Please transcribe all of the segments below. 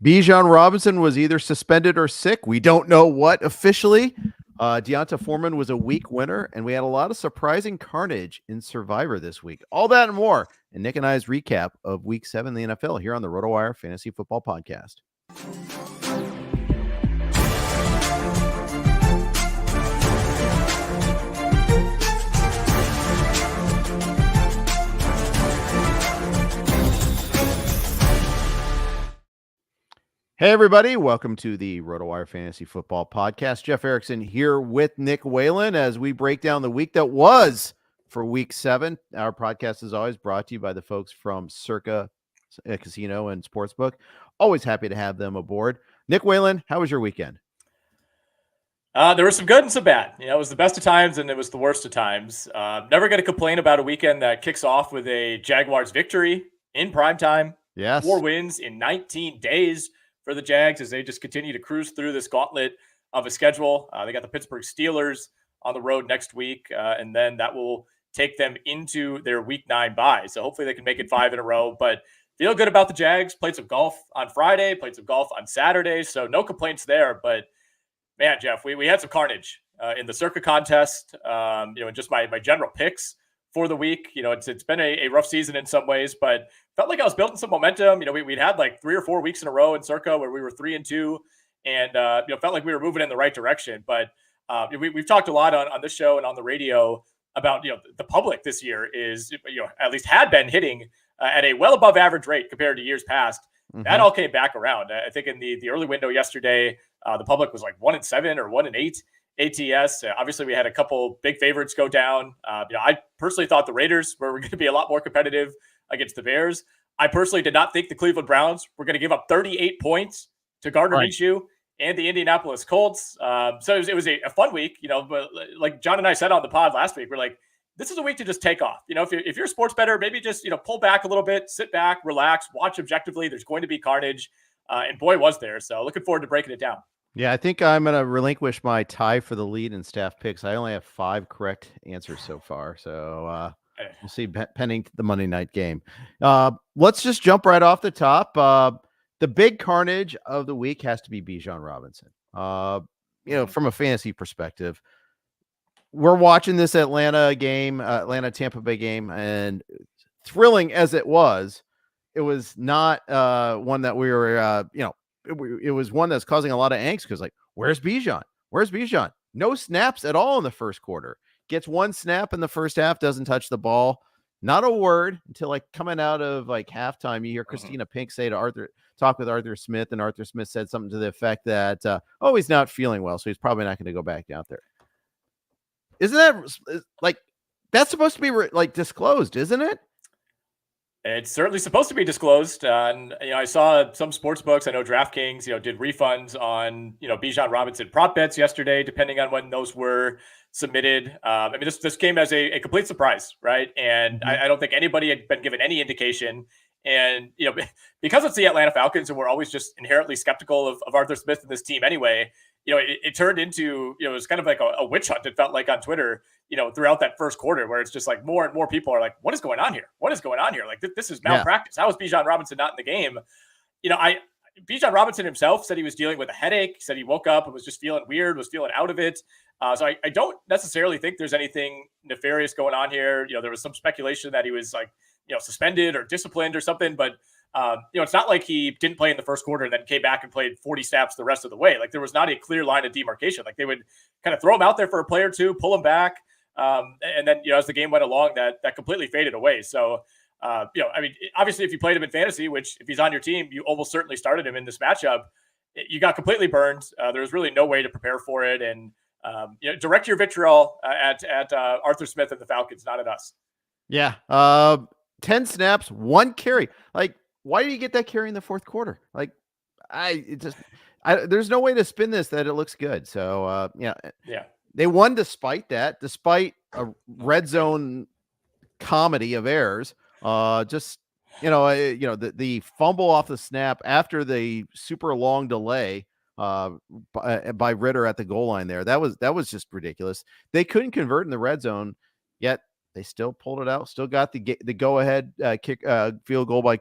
Bijan Robinson was either suspended or sick. We don't know what officially. D'Onta Foreman was a week winner, and we had a lot of surprising carnage in Survivor this week. All that and more in Nick and I's recap of Week 7 in the NFL here on the RotoWire Fantasy Football Podcast. Hey, everybody. Welcome to the RotoWire Fantasy Football Podcast. Jeff Erickson here with Nick Whalen as we break down the week that was for Week 7. Our podcast is always brought to you by the folks from Circa Casino and Sportsbook. Always happy to have them aboard. Nick Whalen, how was your weekend? There was some good and some bad. It was the best of times and it was the worst of times. Never going to complain about a weekend that kicks off with a Jaguars victory in primetime. Yes. 4 wins in 19 days. For the Jags as they just continue to cruise through this gauntlet of a schedule. They got the Pittsburgh Steelers on the road next week, and then that will take them into their Week 9 bye. So hopefully they can make it 5 in a row, but feel good about the Jags. Played some golf on Friday, played some golf on Saturday, so no complaints there. But man, Jeff, we had some carnage in the Circa contest, and just my general picks for the week. It's been a rough season in some ways, but felt like I was building some momentum. We'd had like 3 or 4 weeks in a row in Circa where we were 3-2 and, felt like we were moving in the right direction. But we've talked a lot on this show and on the radio about, the public this year is, at least had been hitting at a well above average rate compared to years past. Mm-hmm. That all came back around. I think in the early window yesterday, the public was like 1-7 or 1-8. ATS. Obviously, we had a couple big favorites go down. I personally thought the Raiders were going to be a lot more competitive against the Bears. I personally did not think the Cleveland Browns were going to give up 38 points to Gardner Minshew and the Indianapolis Colts. So it was a fun week, but like John and I said on the pod last week, we're like, this is a week to just take off. If you're a sports bettor, maybe just, pull back a little bit, sit back, relax, watch objectively. There's going to be carnage. And boy, was there. So looking forward to breaking it down. Yeah, I think I'm going to relinquish my tie for the lead in staff picks. I only have 5 correct answers so far. So we'll see pending the Monday night game. Let's just jump right off the top. The big carnage of the week has to be Bijan Robinson. From a fantasy perspective, we're watching this Atlanta-Tampa Bay game, and thrilling as it was not one that we were, it was one that's causing a lot of angst because, like, where's Bijan? Where's Bijan? No snaps at all in the first quarter. Gets 1 snap in the first half, doesn't touch the ball. Not a word until like coming out of like halftime. You hear Christina Pink say to talk with Arthur Smith, and Arthur Smith said something to the effect that, he's not feeling well, so he's probably not going to go back out there. Isn't that like that's supposed to be disclosed, isn't it? It's certainly supposed to be disclosed. And, I saw some sports books. I know DraftKings, did refunds on, Bijan Robinson prop bets yesterday, depending on when those were submitted. This came as a complete surprise, right? And I don't think anybody had been given any indication. And, because it's the Atlanta Falcons and we're always just inherently skeptical of Arthur Smith and this team anyway, it turned into, it was kind of like a witch hunt. It felt like on Twitter, throughout that first quarter, where it's just like more and more people are like, what is going on here? What is going on here? Like, this is malpractice. How is Bijan Robinson not in the game? Bijan Robinson himself said he was dealing with a headache, said he woke up and was just feeling weird, was feeling out of it. So I don't necessarily think there's anything nefarious going on here. There was some speculation that he was like, suspended or disciplined or something, but it's not like he didn't play in the first quarter and then came back and played 40 snaps the rest of the way. Like, there was not a clear line of demarcation. Like, they would kind of throw him out there for a play or two, pull him back. And then, as the game went along, that completely faded away. So, obviously if you played him in fantasy, which if he's on your team, you almost certainly started him in this matchup, you got completely burned. There was really no way to prepare for it. And, direct your vitriol at Arthur Smith and the Falcons, not at us. Yeah. 10 snaps, 1 carry. Like, why did you get that carry in the fourth quarter? Like, there's no way to spin this that it looks good. So, yeah. They won despite a red zone comedy of errors. The fumble off the snap after the super long delay by Ritter at the goal line there. That was just ridiculous. They couldn't convert in the red zone, yet they still pulled it out. Still got the go ahead kick field goal by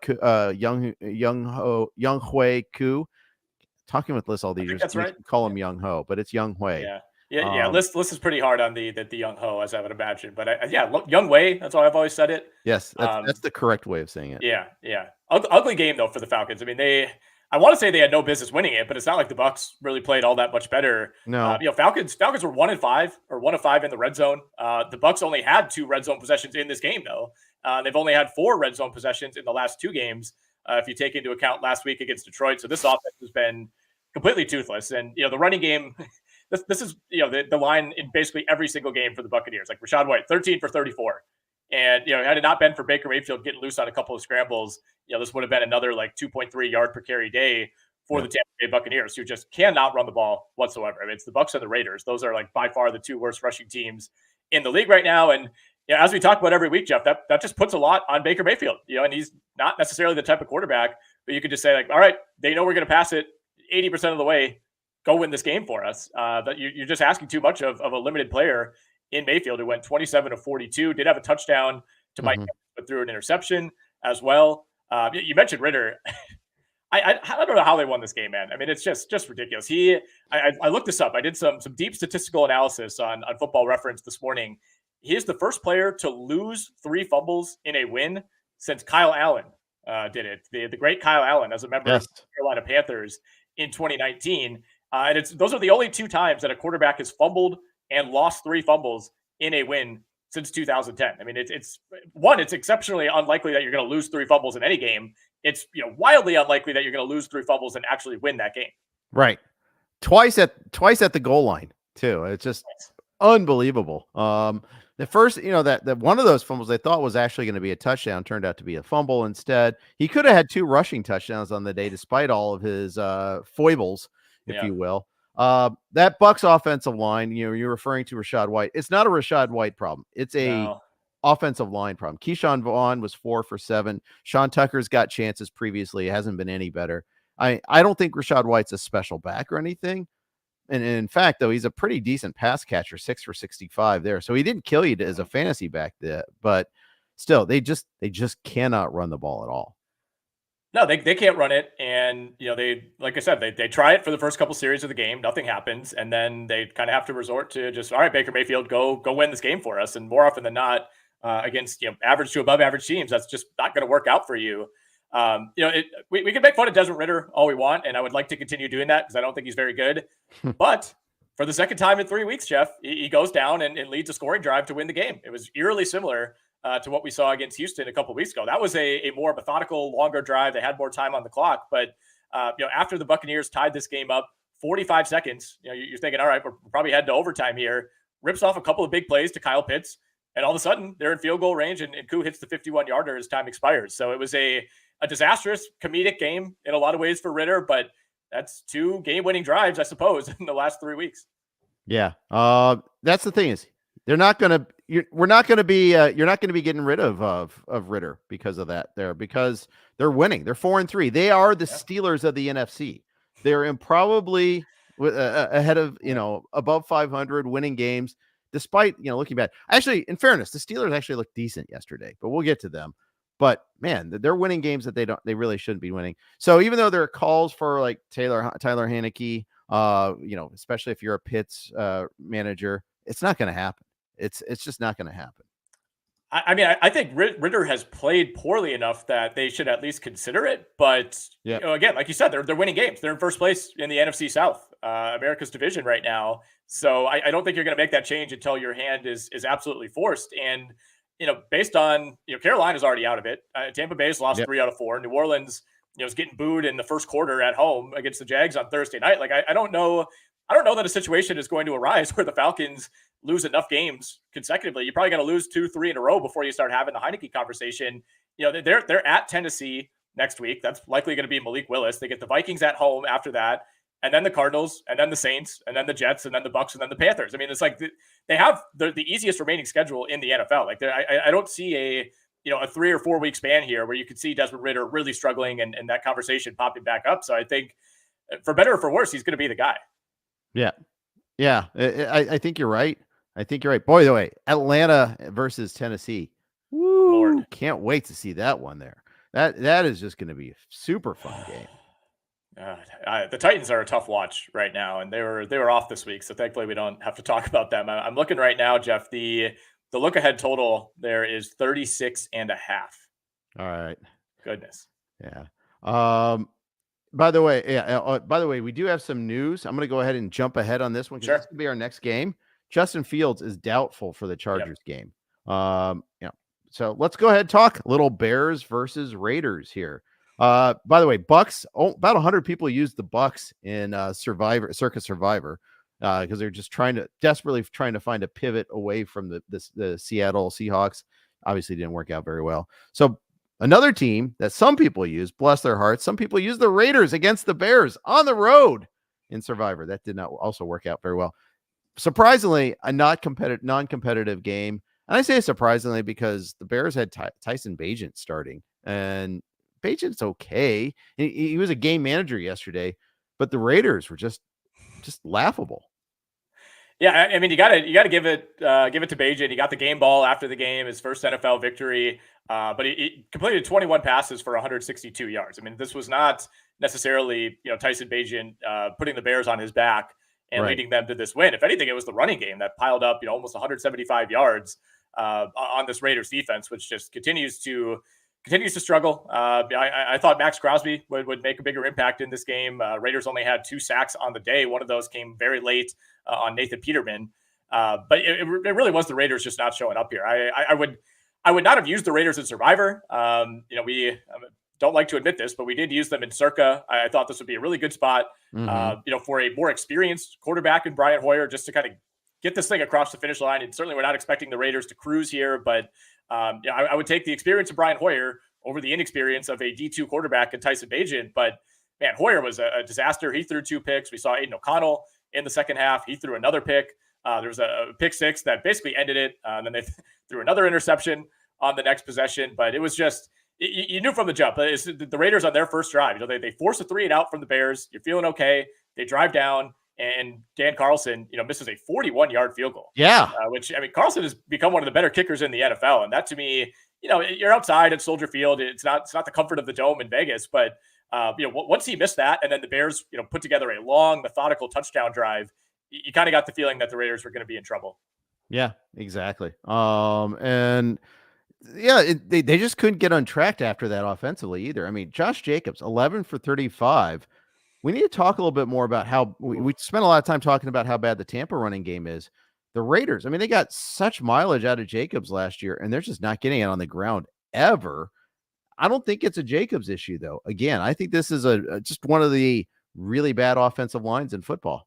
Young Hui Koo. Talking with Liz all these years, that's right. Call him Young Ho, but it's Young Hui. Yeah. List is pretty hard on the Young Ho, as I would imagine. But Young Wei. That's how I've always said it. Yes, that's the correct way of saying it. Yeah. Ugly game though for the Falcons. I mean, I want to say they had no business winning it, but it's not like the Bucs really played all that much better. No, Falcons were 1-5 or 1-5 in the red zone. The Bucs only had 2 red zone possessions in this game though. They've only had 4 red zone possessions in the last 2 games, if you take into account last week against Detroit. So this offense has been completely toothless, and the running game. This is the line in basically every single game for the Buccaneers. Like Rachaad White, 13 for 34. And, had it not been for Baker Mayfield getting loose on a couple of scrambles, this would have been another like 2.3 yard per carry day for the Tampa Bay Buccaneers, who just cannot run the ball whatsoever. I mean, it's the Bucs and the Raiders. Those are like by far the 2 worst rushing teams in the league right now. And as we talk about every week, Jeff, that just puts a lot on Baker Mayfield, and he's not necessarily the type of quarterback, but you could just say like, all right, they know we're going to pass it 80% of the way. Go win this game for us. That you're just asking too much of a limited player in Mayfield, who went 27 of 42, did have a touchdown to Mike, but threw an interception as well. You mentioned Ritter. I don't know how they won this game, man. I mean, it's just ridiculous. I looked this up. I did some deep statistical analysis on Football Reference this morning. He is the first player to lose 3 fumbles in a win since Kyle Allen did it. The great Kyle Allen, as a member of the Carolina Panthers in 2019. And those are the only 2 times that a quarterback has fumbled and lost 3 fumbles in a win since 2010. I mean, it's exceptionally unlikely that you're going to lose 3 fumbles in any game. It's wildly unlikely that you're going to lose 3 fumbles and actually win that game. Right, twice at the goal line too. It's just unbelievable. The first, that one of those fumbles they thought was actually going to be a touchdown turned out to be a fumble instead. He could have had 2 rushing touchdowns on the day, despite all of his foibles, if you will. That Bucs offensive line, you're referring to Rachaad White. It's not a Rachaad White problem. It's a offensive line problem. Keyshawn Vaughn was 4 for 7. Sean Tucker's got chances previously. It hasn't been any better. I don't think Rachaad White's a special back or anything. And in fact, though, he's a pretty decent pass catcher, 6 for 65 there. So he didn't kill you as a fantasy back there, but still, they just cannot run the ball at all. No, they can't run it. And, they, like I said, they try it for the first couple series of the game. Nothing happens. And then they kind of have to resort to just, all right, Baker Mayfield, go win this game for us. And more often than not, against, average to above average teams, that's just not going to work out for you. We can make fun of Desmond Ritter all we want. And I would like to continue doing that because I don't think he's very good. But for the second time in 3 weeks, Jeff, he goes down and leads a scoring drive to win the game. It was eerily similar to what we saw against Houston a couple of weeks ago. That was a more methodical, longer drive. They had more time on the clock. But, after the Buccaneers tied this game up 45 seconds, you're thinking, all right, we're probably heading to overtime here. Rips off a couple of big plays to Kyle Pitts. And all of a sudden, they're in field goal range, and Koo hits the 51-yarder as time expires. So it was a disastrous comedic game in a lot of ways for Ritter, but that's 2 game-winning drives, I suppose, in the last 3 weeks. Yeah. That's the thing is we're not going to be getting rid of Ritter because of that there, because they're winning. They're 4-3. They are the Steelers of the NFC. They're probably ahead of, above 500 winning games, despite, looking bad. Actually, in fairness, the Steelers actually looked decent yesterday, but we'll get to them. But man, they're winning games that they really shouldn't be winning. So even though there are calls for like Tyler Haneke, especially if you're a Pitts manager, it's not going to happen. It's just not going to happen. I mean, I think Ritter has played poorly enough that they should at least consider it. But again, like you said, they're winning games. They're in first place in the NFC South, America's division right now. So I don't think you're going to make that change until your hand is absolutely forced. And based on, Carolina's already out of it. Tampa Bay's lost 3 out of 4. New Orleans, is getting booed in the first quarter at home against the Jags on Thursday night. Like, I don't know that a situation is going to arise where the Falcons lose enough games consecutively. You're probably going to lose 2-3 in a row before you start having the Heineke conversation. They're at Tennessee next week. That's likely going to be Malik Willis. They get the Vikings at home after that, and then the Cardinals, and then the Saints, and then the Jets, and then the Bucs, and then the Panthers. I mean, it's like they have the easiest remaining schedule in the NFL. Like, I don't see a 3 or 4 week span here where you could see Desmond Ritter really struggling and that conversation popping back up. So I think, for better or for worse, he's going to be the guy. Yeah. I think you're right. I think you're right. Boy, the way Atlanta versus Tennessee. Woo! Lord. Can't wait to see that one there. That is just going to be a super fun game. The Titans are a tough watch right now, and they were off this week, so thankfully we don't have to talk about them. I'm looking right now, Jeff. The look ahead total there is 36.5. All right. Goodness. Yeah. By the way, we do have some news. I'm going to go ahead and jump ahead on this one because Sure. this could be our next game. Justin Fields is doubtful for the Chargers game. So let's go ahead and talk a little Bears versus Raiders here. By the way, Bucks, about 100 people used the Bucks in Circa Survivor because they're just desperately trying to find a pivot away from the Seattle Seahawks. Obviously didn't work out very well. So another team that some people use, bless their hearts, some people use the Raiders against the Bears on the road in Survivor. That did not also work out very well. Surprisingly, a non-competitive game. And I say surprisingly because the Bears had Tyson Bagent starting, and Bagent's okay. He was a game manager yesterday, but the Raiders were just laughable. Yeah, I mean, you gotta give it to Bagent. He got the game ball after the game, his first NFL victory. But he completed 21 passes for 162 yards. I mean, this was not necessarily Tyson Bagent putting the Bears on his back and leading them to this win. If anything, it was the running game that piled up almost 175 yards on this Raiders defense, which just continues to struggle. I thought Max Crosby would make a bigger impact in this game. Raiders only had 2 sacks on the day. One of those came very late on Nathan Peterman. But it really was the Raiders just not showing up here. I would not have used the Raiders in Survivor. We don't like to admit this, but we did use them in Circa. I thought this would be a really good spot, for a more experienced quarterback in Brian Hoyer, just to kind of get this thing across the finish line. And certainly we're not expecting the Raiders to cruise here, but I would take the experience of Brian Hoyer over the inexperience of a D2 quarterback in Tyson Bagent. But man, Hoyer was a disaster. He threw 2 picks. We saw Aiden O'Connell in the second half. He threw another pick. There was a pick 6 that basically ended it. Then they threw another interception on the next possession. But it was just, you knew from the jump. The Raiders on their first drive, they force a 3-and-out from the Bears. You're feeling okay. They drive down, and Dan Carlson, misses a 41-yard field goal. Yeah. Which, I mean, Carlson has become one of the better kickers in the NFL. And that, to me, you're outside at Soldier Field. It's not the comfort of the Dome in Vegas. But, once he missed that, and then the Bears, put together a long, methodical touchdown drive, you kind of got the feeling that the Raiders were going to be in trouble. Yeah, exactly. And yeah, they just couldn't get untracked after that offensively either. I mean, Josh Jacobs, 11 for 35. We need to talk a little bit more about how we spent a lot of time talking about how bad the Tampa running game is. The Raiders, I mean, they got such mileage out of Jacobs last year, and they're just not getting it on the ground ever. I don't think it's a Jacobs issue, though. Again, I think this is just one of the really bad offensive lines in football.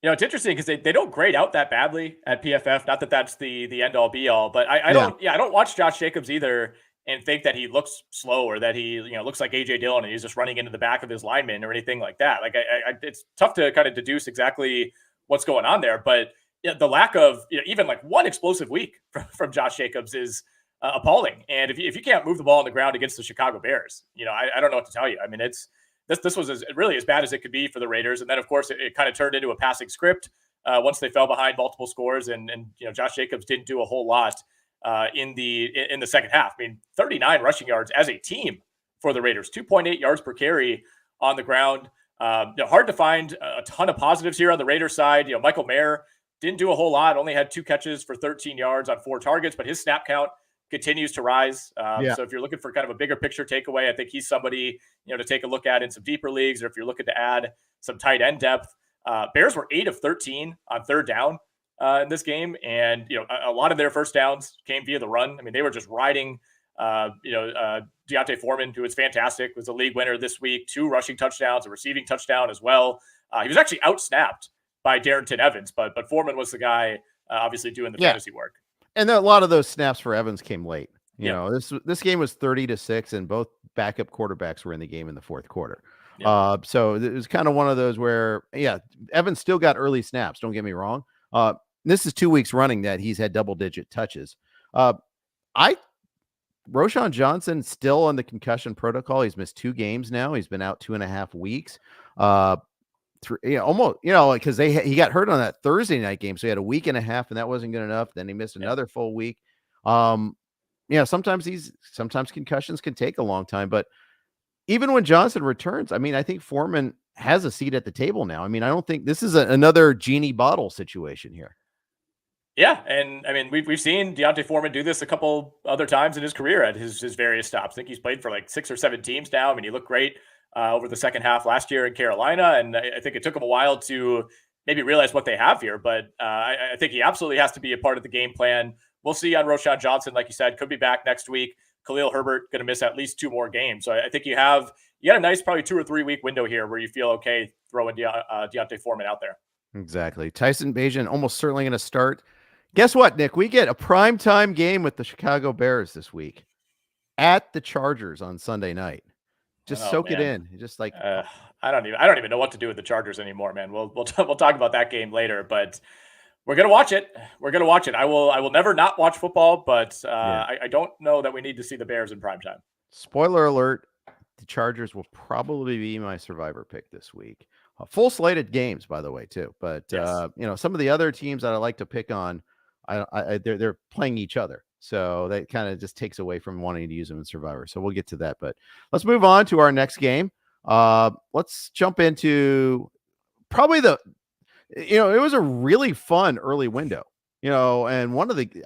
It's interesting because they don't grade out that badly at PFF. Not that that's the end all be all, but I don't watch Josh Jacobs either and think that he looks slow or that he looks like AJ Dillon and he's just running into the back of his lineman or anything like that. Like it's tough to kind of deduce exactly what's going on there. But the lack of even like one explosive week from Josh Jacobs is appalling. And if you can't move the ball on the ground against the Chicago Bears, I don't know what to tell you. I mean, this was really as bad as it could be for the Raiders. And then of course it kind of turned into a passing script once they fell behind multiple scores and Josh Jacobs didn't do a whole lot in the second half. I mean, 39 rushing yards as a team for the Raiders, 2.8 yards per carry on the ground. Hard to find a ton of positives here on the Raiders side. Michael Mayer didn't do a whole lot, only had 2 catches for 13 yards on 4 targets, but his snap count continues to rise. So if you're looking for kind of a bigger picture takeaway, I think he's somebody, to take a look at in some deeper leagues, or if you're looking to add some tight end depth. Bears were 8 of 13 on third down in this game. And, a lot of their first downs came via the run. I mean, they were just riding, D'Onta Foreman, who was fantastic, was a league winner this week, 2 rushing touchdowns, a receiving touchdown as well. He was actually outsnapped by Darrington Evans, but Foreman was the guy obviously doing the fantasy work. And a lot of those snaps for Evans came late. This game was 30-6, and both backup quarterbacks were in the game in the fourth quarter. So it was kind of one of those where, Evans still got early snaps. Don't get me wrong. This is 2 weeks running that he's had double-digit touches. Roschon Johnson still on the concussion protocol. He's missed 2 games now. He's been out 2.5 weeks. almost, because he got hurt on that Thursday night game. So he had a week and a half and that wasn't good enough. Then he missed another full week. Sometimes concussions can take a long time, but even when Johnson returns, I mean, I think Foreman has a seat at the table now. I mean, I don't think this is another genie bottle situation here. Yeah, and I mean, we've seen D'Onta Foreman do this a couple other times in his career at his various stops. I think he's played for like 6 or 7 teams now. I mean, he looked great over the second half last year in Carolina, and I think it took him a while to maybe realize what they have here. But I think he absolutely has to be a part of the game plan. We'll see on Roschon Johnson, like you said, could be back next week. Khalil Herbert going to miss at least 2 more games. So I think you got a nice probably 2 or 3 week window here where you feel okay throwing D'Onta Foreman out there. Exactly. Tyson Bagent almost certainly going to start. Guess what, Nick? We get a primetime game with the Chicago Bears this week at the Chargers on Sunday night. Just soak it in. Just like I don't even know what to do with the Chargers anymore, man. We'll talk about that game later, but we're gonna watch it. I will never not watch football, but I don't know that we need to see the Bears in primetime. Spoiler alert: the Chargers will probably be my survivor pick this week. Full slated games, by the way, too. But yes. Some of the other teams that I like to pick on, they're playing each other, so that kind of just takes away from wanting to use them in survivor. So we'll get to that, but let's move on to our next game. Let's jump into probably it was a really fun early window, and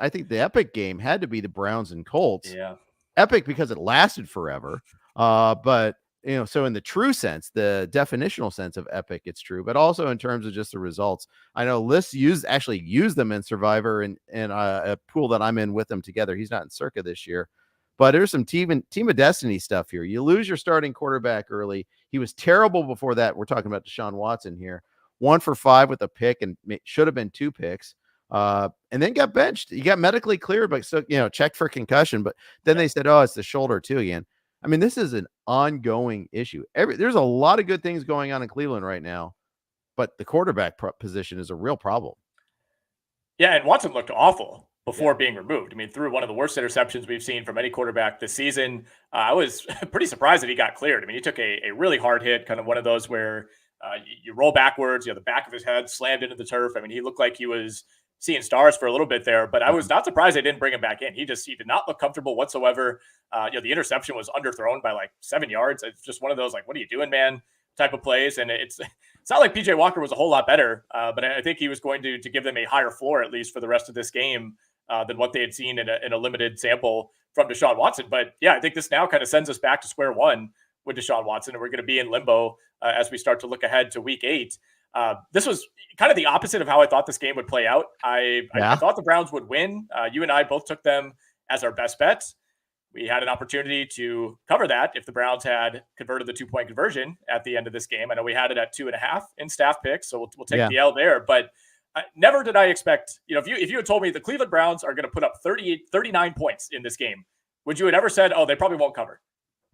I think the epic game had to be the Browns and Colts. Yeah. Epic because it lasted forever. But so in the true sense, the definitional sense of epic, it's true, but also in terms of just the results. I know Lists actually used them in Survivor and a pool that I'm in with them together. He's not in Circa this year, but there's some team of destiny stuff here. You lose your starting quarterback early. He was terrible before that. We're talking about Deshaun Watson here. 1 for 5 with a pick and should have been 2 picks. And then got benched. He got medically cleared, but so checked for concussion. But then they said, "Oh, it's the shoulder too again." I mean, this is an ongoing issue. There's a lot of good things going on in Cleveland right now, but the quarterback position is a real problem. Yeah, and Watson looked awful before being removed. I mean, threw one of the worst interceptions we've seen from any quarterback this season. I was pretty surprised that he got cleared. I mean, he took a really hard hit, kind of one of those where you roll backwards, the back of his head slammed into the turf. I mean, he looked like he was seeing stars for a little bit there, but I was not surprised they didn't bring him back in. He did not look comfortable whatsoever. The interception was underthrown by like 7 yards. It's just one of those, like, what are you doing, man, type of plays. And it's not like PJ Walker was a whole lot better, but I think he was going to give them a higher floor, at least for the rest of this game, than what they had seen in a limited sample from Deshaun Watson. But yeah, I think this now kind of sends us back to square one with Deshaun Watson, and we're going to be in limbo as we start to look ahead to week 8. This was kind of the opposite of how I thought this game would play out. I thought the Browns would win. You and I both took them as our best bets. We had an opportunity to cover that if the Browns had converted the 2-point conversion at the end of this game. I know we had it at 2.5 in staff picks, so we'll take the L there. But never did I expect, if you had told me the Cleveland Browns are going to put up 39 points in this game, would you have ever said, oh, they probably won't cover?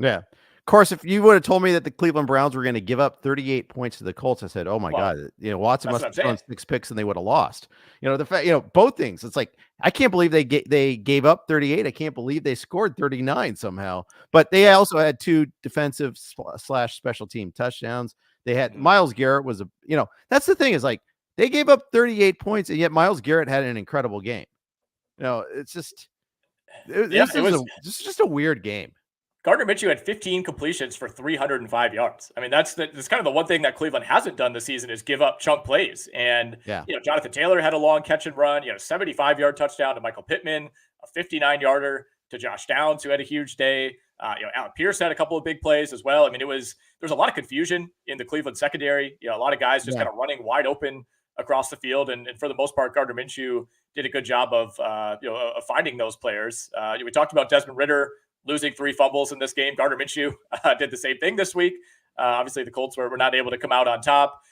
Yeah. Of course, if you would have told me that the Cleveland Browns were going to give up 38 points to the Colts, I said, "Oh my God, Watson must have thrown 6 picks and they would have lost." The fact, both things. It's like I can't believe they gave up 38. I can't believe they scored 39 somehow. But they also had 2 defensive / special team touchdowns. They had Myles Garrett was that's the thing is like they gave up 38 points and yet Myles Garrett had an incredible game. It's just this is just a weird game. Gardner Minshew had 15 completions for 305 yards. I mean, that's kind of the one thing that Cleveland hasn't done this season is give up chunk plays. And, Jonathan Taylor had a long catch and run, 75-yard touchdown to Michael Pittman, a 59-yarder to Josh Downs, who had a huge day. Alec Pierce had a couple of big plays as well. I mean, there was a lot of confusion in the Cleveland secondary. A lot of guys just kind of running wide open across the field. And for the most part, Gardner Minshew did a good job of finding those players. We talked about Desmond Ridder losing 3 fumbles in this game. Gardner Minshew did the same thing this week. Obviously, the Colts were not able to come out on top.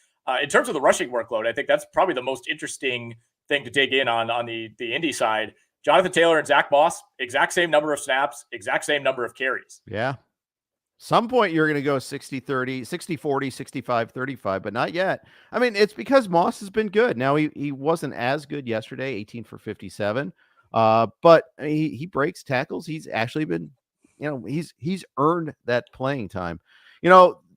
In terms of the rushing workload, I think that's probably the most interesting thing to dig in on the Indy side. Jonathan Taylor and Zach Moss, exact same number of snaps, exact same number of carries. Yeah. Some point you're going to go 60-30, 60-40, 65-35, but not yet. I mean, it's because Moss has been good. Now, he wasn't as good yesterday, 18 for 57. But he breaks tackles. He's actually been, he's earned that playing time.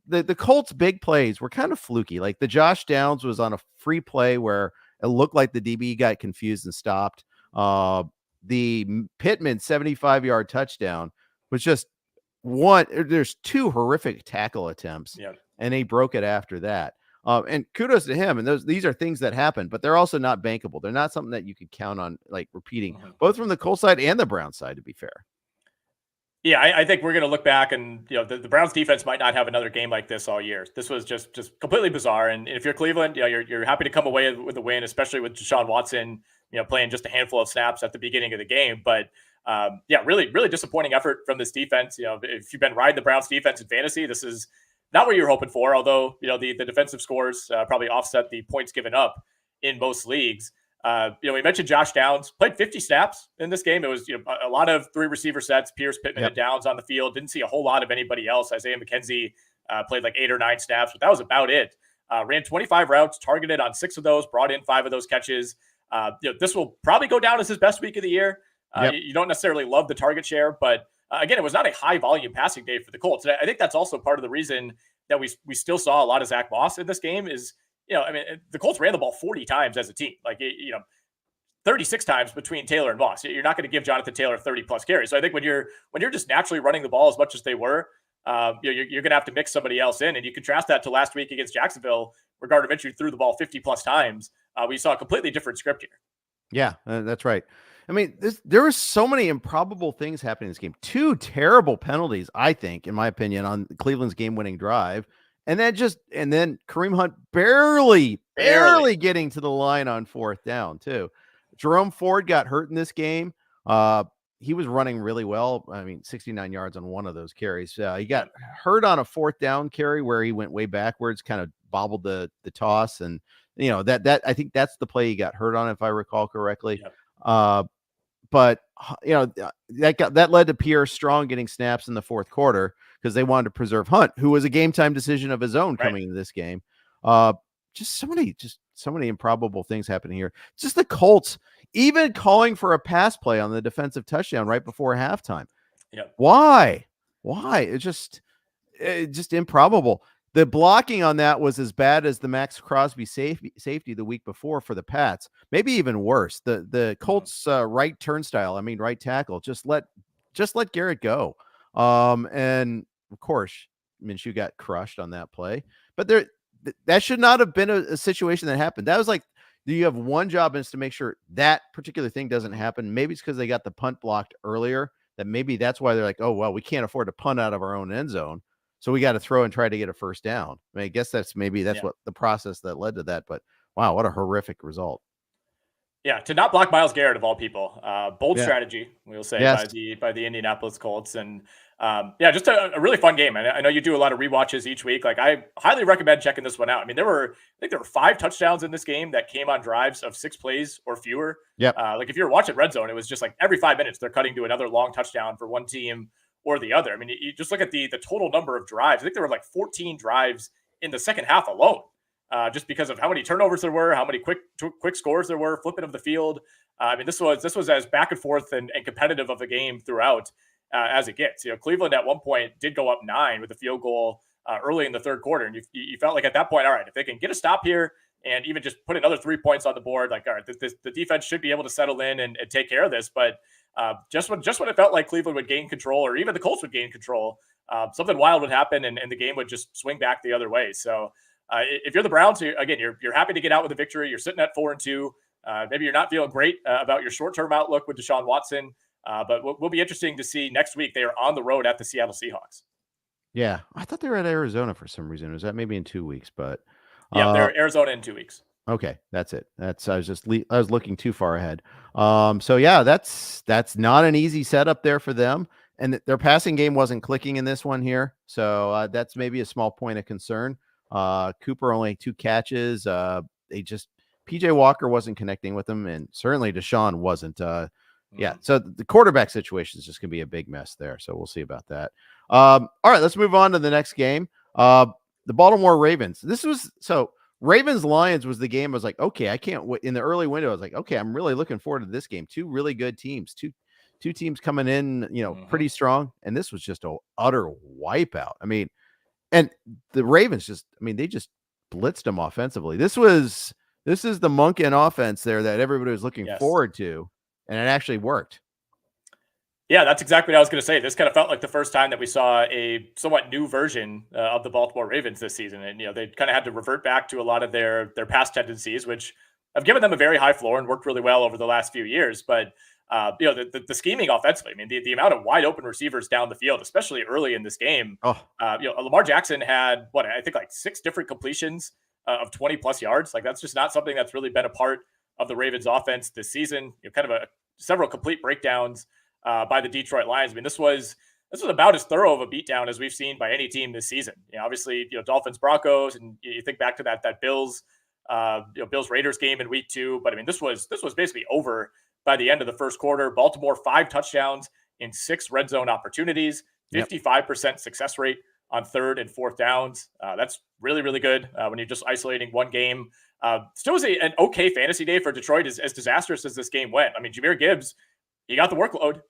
the Colts' big plays were kind of fluky. Like the Josh Downs was on a free play where it looked like the DB got confused and stopped. The Pittman 75-yard touchdown was just one. There's two horrific tackle attempts, and he broke it after that. And kudos to him. And these are things that happen, but they're also not bankable. They're not something that you could count on like repeating, both from the Colts side and the Browns side, to be fair. Yeah, I think we're going to look back and, the Browns defense might not have another game like this all year. This was just completely bizarre. And if you're Cleveland, you're happy to come away with a win, especially with Deshaun Watson, playing just a handful of snaps at the beginning of the game. But really, really disappointing effort from this defense. If you've been riding the Browns defense in fantasy, this is not what you're hoping for. Although, the defensive scores probably offset the points given up in most leagues. We mentioned Josh Downs played 50 snaps in this game. It was a lot of 3 receiver sets, Pierce, Pittman, and Downs on the field. Didn't see a whole lot of anybody else. Isaiah McKenzie played like 8 or 9 snaps, but that was about it. Ran 25 routes, targeted on 6 of those, brought in 5 of those catches. This will probably go down as his best week of the year. You don't necessarily love the target share, but again, it was not a high volume passing day for the Colts. And I think that's also part of the reason that we still saw a lot of Zach Moss in this game is, the Colts ran the ball 40 times as a team, 36 times between Taylor and Moss. You're not going to give Jonathan Taylor 30 plus carries. So I think when you're just naturally running the ball as much as they were, you're going to have to mix somebody else in. And you contrast that to last week against Jacksonville, where Gardner Minshew threw the ball 50 plus times. We saw a completely different script here. Yeah, that's right. I mean, there were so many improbable things happening in this game. 2 terrible penalties, I think, in my opinion, on Cleveland's game-winning drive. And then Kareem Hunt barely getting to the line on 4th down too. Jerome Ford got hurt in this game. He was running really well. 69 yards on one of those carries. He got hurt on a 4th down carry where he went way backwards, kind of bobbled the toss. And, that I think that's the play he got hurt on, if I recall correctly. But that led to Pierre Strong getting snaps in the 4th quarter because they wanted to preserve Hunt, who was a game time decision of his own coming into this game. Just so many improbable things happening here. Just the Colts even calling for a pass play on the defensive touchdown right before halftime. Why? It's just improbable. The blocking on that was as bad as the Max Crosby safety the week before for the Pats. Maybe even worse. The Colts right turnstile, right tackle, just let Garrett go. And of course, Minshew got crushed on that play. But that should not have been a situation that happened. That was like, you have one job, and it's to make sure that particular thing doesn't happen. Maybe it's because they got the punt blocked earlier. That maybe that's why they're like, oh well, we can't afford to punt out of our own end zone. So we got to throw and try to get a 1st down. I guess that's what the process that led to that. But wow, what a horrific result. Yeah, to not block Myles Garrett of all people, bold strategy, we'll say, by the Indianapolis Colts, and just a really fun game. I know you do a lot of rewatches each week. Like, I highly recommend checking this one out. I think there were 5 touchdowns in this game that came on drives of 6 plays or fewer. If you're watching Red Zone, it was just like every 5 minutes they're cutting to another long touchdown for one team or the other. You just look at the total number of drives. I think there were like 14 drives in the second half alone. Just because of how many turnovers there were, how many quick scores there were, flipping of the field. This was as back and forth and competitive of a game throughout as it gets. Cleveland at one point did go up 9 with a field goal early in the 3rd quarter, and you felt like at that point, all right, if they can get a stop here and even just put another 3 points on the board, like, all right, the defense should be able to settle in and take care of this. But just when it felt like Cleveland would gain control, or even the Colts would gain control, something wild would happen, and the game would just swing back the other way. So. If you're the Browns, you're happy to get out with a victory. You're sitting at 4-2. Maybe you're not feeling great about your short-term outlook with Deshaun Watson, but will be interesting to see next week. They are on the road at the Seattle Seahawks. Yeah, I thought they were at Arizona for some reason. Was that maybe in 2 weeks? But they're Arizona in 2 weeks. Okay, that's it. I was looking too far ahead. So yeah, that's not an easy setup there for them, and their passing game wasn't clicking in this one here. So that's maybe a small point of concern. Cooper only 2 catches. PJ Walker wasn't connecting with them, and certainly Deshaun wasn't. So the quarterback situation is just going to be a big mess there. So we'll see about that. All right, let's move on to the next game. The Baltimore Ravens. Ravens Lions was the game. I was like, okay, I can't wait. In the early window, I was like, okay, I'm really looking forward to this game. 2 really good teams, two teams coming in, pretty strong. And this was just an utter wipeout. And the Ravens they just blitzed them offensively. This is the Monken offense there that everybody was looking forward to, and it actually worked. Yeah, that's exactly what I was going to say. This kind of felt like the first time that we saw a somewhat new version of the Baltimore Ravens this season. And, they kind of had to revert back to a lot of their past tendencies, which have given them a very high floor and worked really well over the last few years. But, the scheming offensively, the amount of wide open receivers down the field, especially early in this game. Lamar Jackson had, I think like 6 different completions of 20 plus yards. Like, that's just not something that's really been a part of the Ravens offense this season. Kind of several complete breakdowns by the Detroit Lions. This was about as thorough of a beatdown as we've seen by any team this season. Obviously, Dolphins, Broncos, and you think back to that Bills, Bills Raiders game in week 2. But this was basically over by the end of the first quarter. Baltimore 5 touchdowns in 6 red zone opportunities, 55% success rate on 3rd and 4th downs. That's really, really good when you're just isolating one game. Still was an okay fantasy day for Detroit, as disastrous as this game went. Jahmyr Gibbs, he got the workload,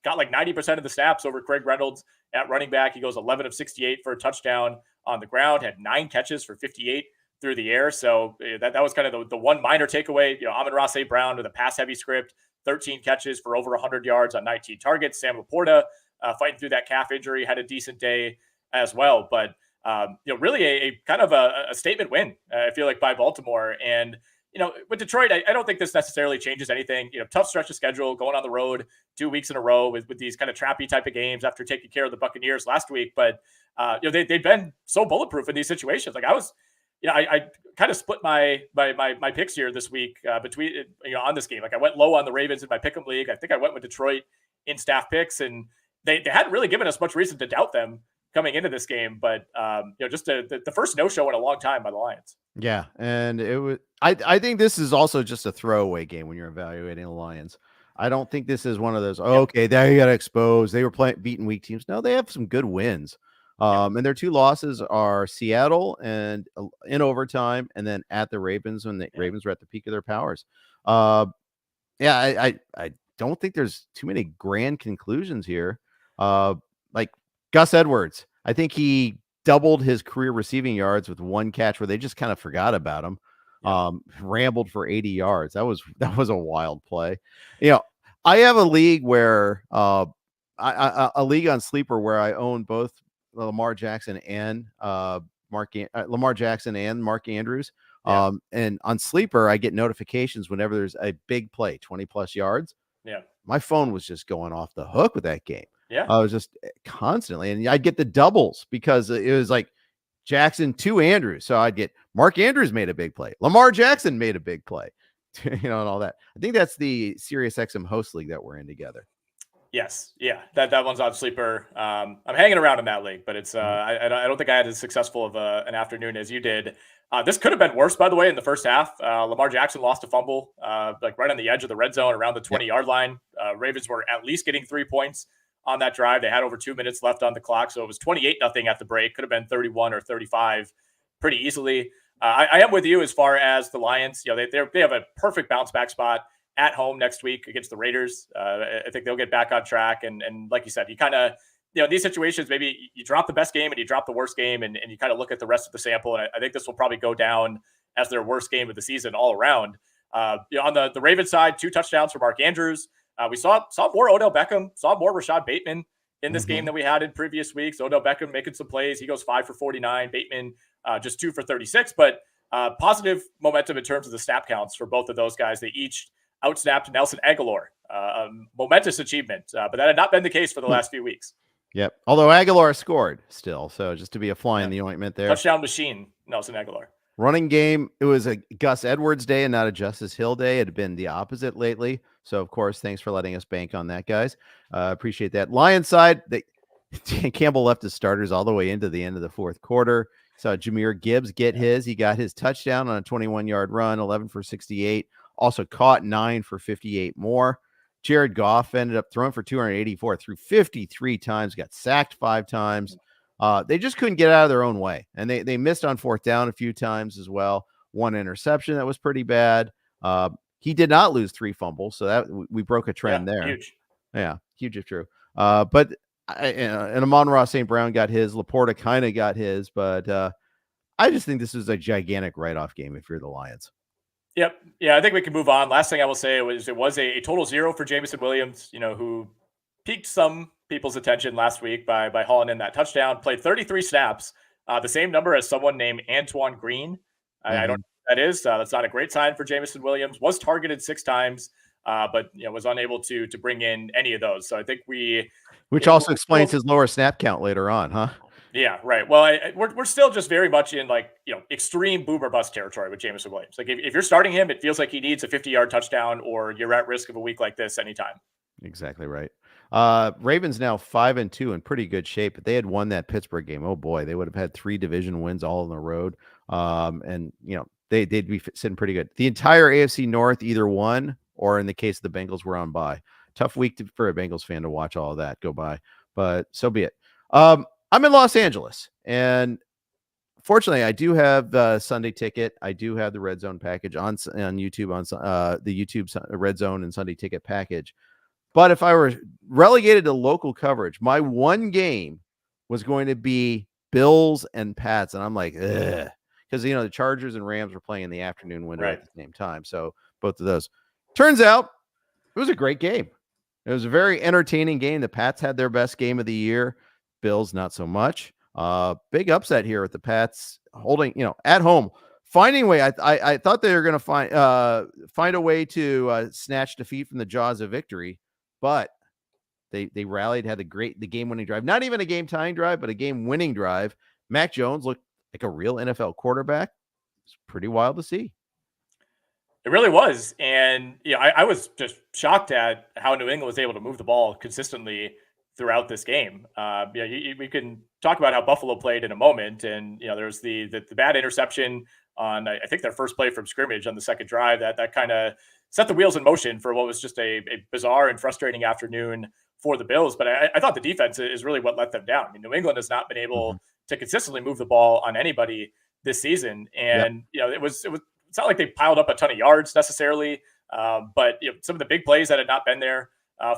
got like 90% of the snaps over Craig Reynolds at running back. He goes 11 of 68 for a touchdown on the ground, had 9 catches for 58 through the air. So that was kind of the one minor takeaway. Amon-Ra St. Brown with a pass-heavy script, 13 catches for over 100 yards on 19 targets. Sam Laporta, fighting through that calf injury, had a decent day as well. But, really a kind of a statement win, I feel like, by Baltimore. And, with Detroit, I don't think this necessarily changes anything. Tough stretch of schedule, going on the road 2 weeks in a row with these kind of trappy type of games after taking care of the Buccaneers last week. But, they've been so bulletproof in these situations. Like, I kind of split my picks here this week between, on this game. Like, I went low on the Ravens in my pick'em league. I think I went with Detroit in staff picks, and they hadn't really given us much reason to doubt them coming into this game. But, just the first no-show in a long time by the Lions. Yeah. And it was, I think this is also just a throwaway game when you're evaluating the Lions. I don't think this is one of those, okay, there you got to expose. They were beating weak teams. No, they have some good wins. And their 2 losses are Seattle and in overtime, and then at the Ravens when the Ravens were at the peak of their powers. I don't think there's too many grand conclusions here. Like Gus Edwards, I think he doubled his career receiving yards with 1 catch where they just kind of forgot about him. Rambled for 80 yards. That was a wild play. I have a league where a league on Sleeper where I own both Lamar Jackson and Mark Andrews. And on Sleeper, I get notifications whenever there's a big play, 20 plus yards. Yeah. My phone was just going off the hook with that game. Yeah. I was just constantly, and I'd get the doubles because it was like Jackson to Andrews. So I'd get Mark Andrews made a big play. Lamar Jackson made a big play, and all that. I think that's the SiriusXM host league that we're in together. Yes. Yeah. That one's on Sleeper. I'm hanging around in that league, but it's, I don't think I had as successful of an afternoon as you did. This could have been worse, by the way, in the first half. Lamar Jackson lost a fumble, like right on the edge of the red zone around the 20-yard line. Ravens were at least getting 3 points on that drive. They had over 2 minutes left on the clock. So it was 28-0 at the break. Could have been 31 or 35 pretty easily. I am with you as far as the Lions. They have a perfect bounce back spot at home next week against the Raiders. I think they'll get back on track. And like you said, you kind of, these situations, maybe you drop the best game and you drop the worst game and you kind of look at the rest of the sample. And I think this will probably go down as their worst game of the season all around. On the Ravens side, 2 touchdowns for Mark Andrews. We saw more Odell Beckham, saw more Rashad Bateman in this game than we had in previous weeks. Odell Beckham making some plays. He goes 5 for 49. Bateman just 2 for 36. But positive momentum in terms of the snap counts for both of those guys. They each outsnapped Nelson Aguilar. Momentous achievement. But that had not been the case for the last few weeks. Yep. Although Aguilar scored still. So just to be a fly in the ointment there. Touchdown machine, Nelson Aguilar. Running game, it was a Gus Edwards day and not a Justice Hill day. It had been the opposite lately. So, of course, thanks for letting us bank on that, guys. Appreciate that. Lions side, Campbell left his starters all the way into the end of the fourth quarter. Saw Jahmyr Gibbs get his. He got his touchdown on a 21-yard run, 11 for 68. Also caught 9 for 58 more. Jared Goff ended up throwing for 284, threw 53 times, got sacked 5 times. They just couldn't get out of their own way. And they missed on 4th down a few times as well. 1 interception that was pretty bad. He did not lose 3 fumbles. So that we broke a trend there. Huge. Yeah, huge if true. But and Amon-Ra St. Brown got his. Laporta kind of got his, but I just think this is a gigantic write-off game if you're the Lions. Yep. Yeah, I think we can move on. Last thing I will say was it was a total 0 for Jameson Williams, who piqued some people's attention last week by hauling in that touchdown. Played 33 snaps, the same number as someone named Antoine Green. I don't know what that is. That's not a great sign for Jameson Williams. Was targeted 6 times, but was unable to bring in any of those. So I think which also explains his lower snap count later on, huh? Yeah, right. Well, we're still just very much in extreme boomer bust territory with Jameson Williams. Like if you're starting him, it feels like he needs a 50-yard touchdown, or you're at risk of a week like this anytime. Exactly right. Ravens now 5-2 in pretty good shape. If they had won that Pittsburgh game, oh boy, they would have had 3 division wins all on the road. And they'd be sitting pretty good. The entire AFC North either won, or in the case of the Bengals, were on bye. Tough week for a Bengals fan to watch all of that go by, but so be it. I'm in Los Angeles, and fortunately, I do have the Sunday ticket. I do have the Red Zone package on YouTube, on the YouTube Red Zone and Sunday ticket package. But if I were relegated to local coverage, my one game was going to be Bills and Pats, and I'm like, ugh, because the Chargers and Rams were playing in the afternoon window at the same time. So both of those. Turns out it was a great game. It was a very entertaining game. The Pats had their best game of the year. Bills, not so much. Big upset here with the Pats holding, at home, finding a way. I thought they were going to find a way to snatch defeat from the jaws of victory, but they rallied, had the game-winning drive. Not even a game-tying drive, but a game-winning drive. Mac Jones looked like a real NFL quarterback. It's pretty wild to see. It really was. And I was just shocked at how New England was able to move the ball consistently throughout this game. We can talk about how Buffalo played in a moment. And, there's the bad interception on, I think, their first play from scrimmage on the second drive that kind of set the wheels in motion for what was just a bizarre and frustrating afternoon for the Bills. But I thought the defense is really what let them down. I mean, New England has not been able to consistently move the ball on anybody this season. And, it's not like they piled up a ton of yards necessarily, but some of the big plays that had not been there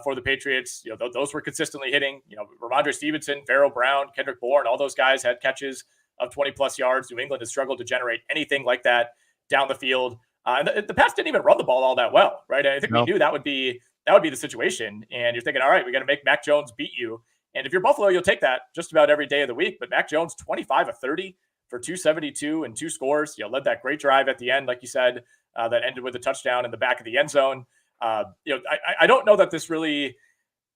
for the Patriots, those were consistently hitting. Ramondre Stevenson, Pharaoh Brown, Kendrick Bourne, all those guys had catches of 20-plus yards. New England has struggled to generate anything like that down the field. And the Pats didn't even run the ball all that well, right? I think we knew that would be the situation. And you're thinking, all right, we got to make Mac Jones beat you. And if you're Buffalo, you'll take that just about every day of the week. But Mac Jones, 25 of 30. For 272 and 2 scores, led that great drive at the end, like you said, that ended with a touchdown in the back of the end zone. I don't know that this really,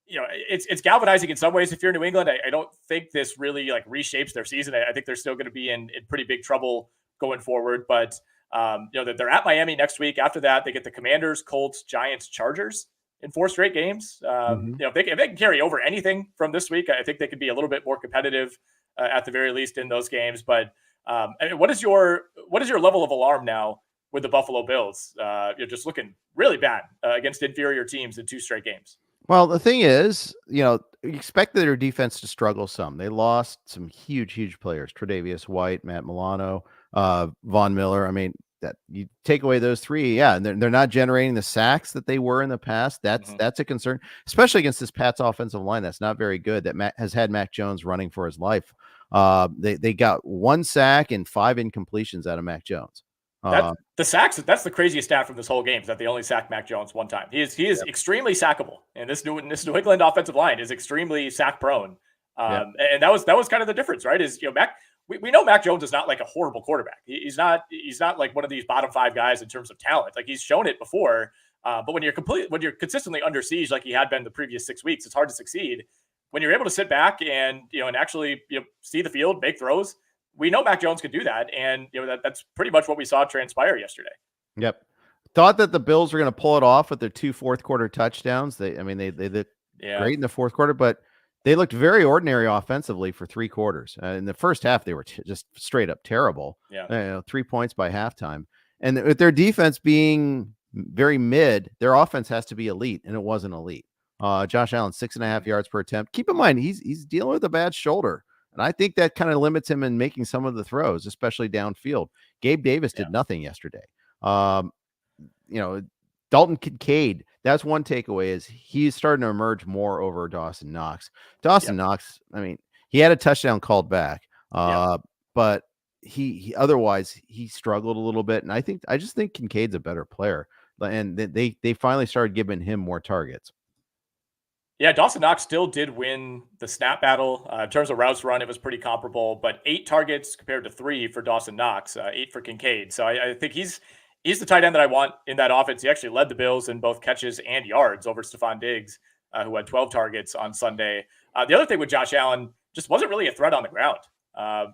it's galvanizing in some ways. If you're New England, I don't think this really reshapes their season. I think they're still going to be in pretty big trouble going forward. But they're at Miami next week. After that, they get the Commanders, Colts, Giants, Chargers in 4 straight games. If they can carry over anything from this week, I think they could be a little bit more competitive at the very least in those games. But what is your level of alarm now with the Buffalo Bills? You're just looking really bad against inferior teams in 2 straight games. Well, the thing is, you expect their defense to struggle some. They lost some huge players: Tre'Davious White, Matt Milano, Von Miller. I mean, that you take away those 3, and they're not generating the sacks that they were in the past. That's a concern, especially against this Pats offensive line that's not very good. That has had Mac Jones running for his life. They got 1 sack and 5 incompletions out of Mac Jones. The sacks, that's the craziest stat from this whole game, is that they only sacked Mac Jones 1 time. He is extremely sackable, and this New England offensive line is extremely sack prone. And that was kind of the difference, right? Is Mac. We know Mac Jones is not like a horrible quarterback. He's not like one of these bottom 5 guys in terms of talent. Like, he's shown it before. But when you're consistently under siege like he had been the previous 6 weeks, it's hard to succeed. When you're able to sit back and actually see the field, make throws, we know Mac Jones can do that, and that's pretty much what we saw transpire yesterday. Yep. Thought that the Bills were going to pull it off with their 2 fourth-quarter touchdowns. They looked great in the fourth quarter, but they looked very ordinary offensively for 3 quarters. In the first half, they were just straight up terrible. 3 points by halftime, and with their defense being very mid, their offense has to be elite, and it wasn't elite. Josh Allen, 6.5 yards per attempt. Keep in mind, he's dealing with a bad shoulder. And I think that kind of limits him in making some of the throws, especially downfield. Gabe Davis did nothing yesterday. Dalton Kincaid, that's one takeaway is he's starting to emerge more over Dawson Knox. Dawson Knox, I mean, he had a touchdown called back, but he otherwise he struggled a little bit. And I just think Kincaid's a better player, and they finally started giving him more targets. Yeah, Dawson Knox still did win the snap battle. In terms of routes run, it was pretty comparable, but 8 targets compared to 3 for Dawson Knox, 8 for Kincaid. So I think he's the tight end that I want in that offense. He actually led the Bills in both catches and yards over Stephon Diggs, who had 12 targets on Sunday. The other thing with Josh Allen just wasn't really a threat on the ground.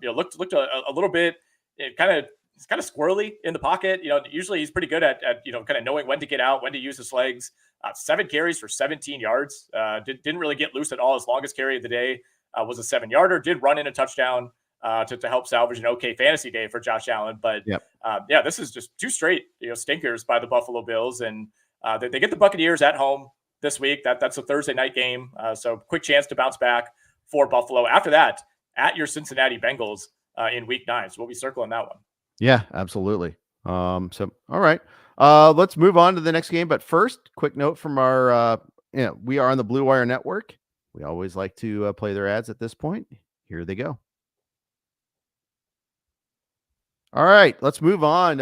Looked a little bit it's kind of squirrely in the pocket. Usually he's pretty good at kind of knowing when to get out, when to use his legs. 7 carries for 17 yards. Didn't really get loose at all. His longest carry of the day was a 7-yarder. Did run in a touchdown to help salvage an okay fantasy day for Josh Allen. But this is just 2 straight stinkers by the Buffalo Bills, and they get the Buccaneers at home this week. That's a Thursday night game, so quick chance to bounce back for Buffalo. After that, at your Cincinnati Bengals in Week 9. So we'll be circling that one. Yeah, absolutely. So all right. Let's move on to the next game. But first, quick note from our we are on the Blue Wire Network. We always like to play their ads at this point. Here they go. All right, let's move on.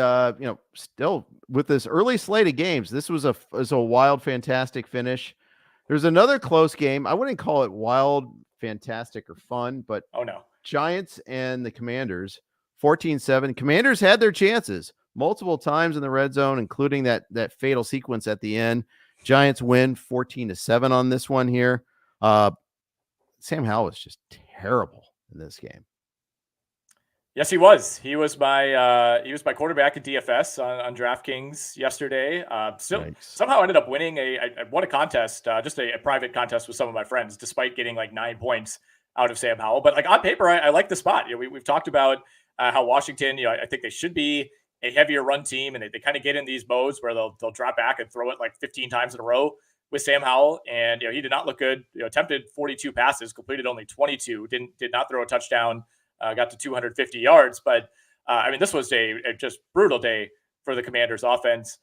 Still with this early slate of games, this was a wild, fantastic finish. There's another close game. I wouldn't call it wild, fantastic, or fun, but oh no, Giants and the Commanders, 14-7. Commanders had their chances multiple times in the red zone, including that fatal sequence at the end. Giants win 14-7 on this one here. Sam Howell was just terrible in this game. Yes, he was. He was my quarterback at DFS on DraftKings yesterday. Somehow ended up winning I won a contest, just a private contest with some of my friends, despite getting like 9 points out of Sam Howell. But like on paper, I like the spot. We've talked about how Washington, I think they should be a heavier run team, and they kind of get in these modes where they'll drop back and throw it like 15 times in a row with Sam Howell. And he did not look good. Attempted 42 passes, completed only 22. Did not throw a touchdown. Got to 250 yards, but this was a just brutal day for the Commanders offense.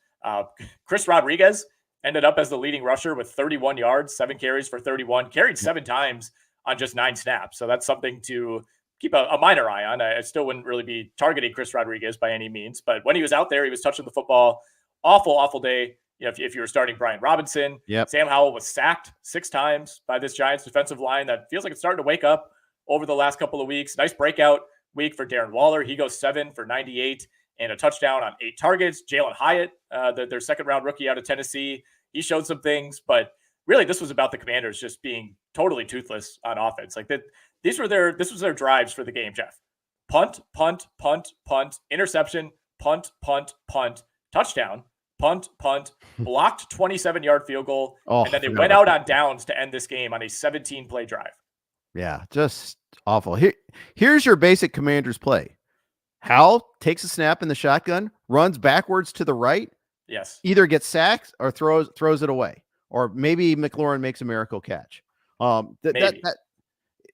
Chris Rodriguez ended up as the leading rusher with 31 yards, 7 carries for 31, carried 7 times on just 9 snaps. So that's something to keep a minor eye on. I still wouldn't really be targeting Chris Rodriguez by any means, but when he was out there, he was touching the football. Awful day. If you were starting Brian Robinson, Sam Howell was sacked 6 times by this Giants defensive line that feels like it's starting to wake up over the last couple of weeks. Nice breakout week for Darren Waller. He goes 7 for 98 and a touchdown on 8 targets. Jalen Hyatt, their second-round rookie out of Tennessee, he showed some things, but really this was about the Commanders just being totally toothless on offense. Like that, this was their drives for the game, Jeff. Punt, punt, punt, punt, interception, punt, punt, punt, touchdown, punt, punt, blocked 27-yard field goal, and then they went out on downs to end this game on a 17-play drive. Yeah, just awful. Here's your basic Commanders play. Howell takes a snap in the shotgun, runs backwards to the right. Yes. Either gets sacked or throws it away, or maybe McLaurin makes a miracle catch. And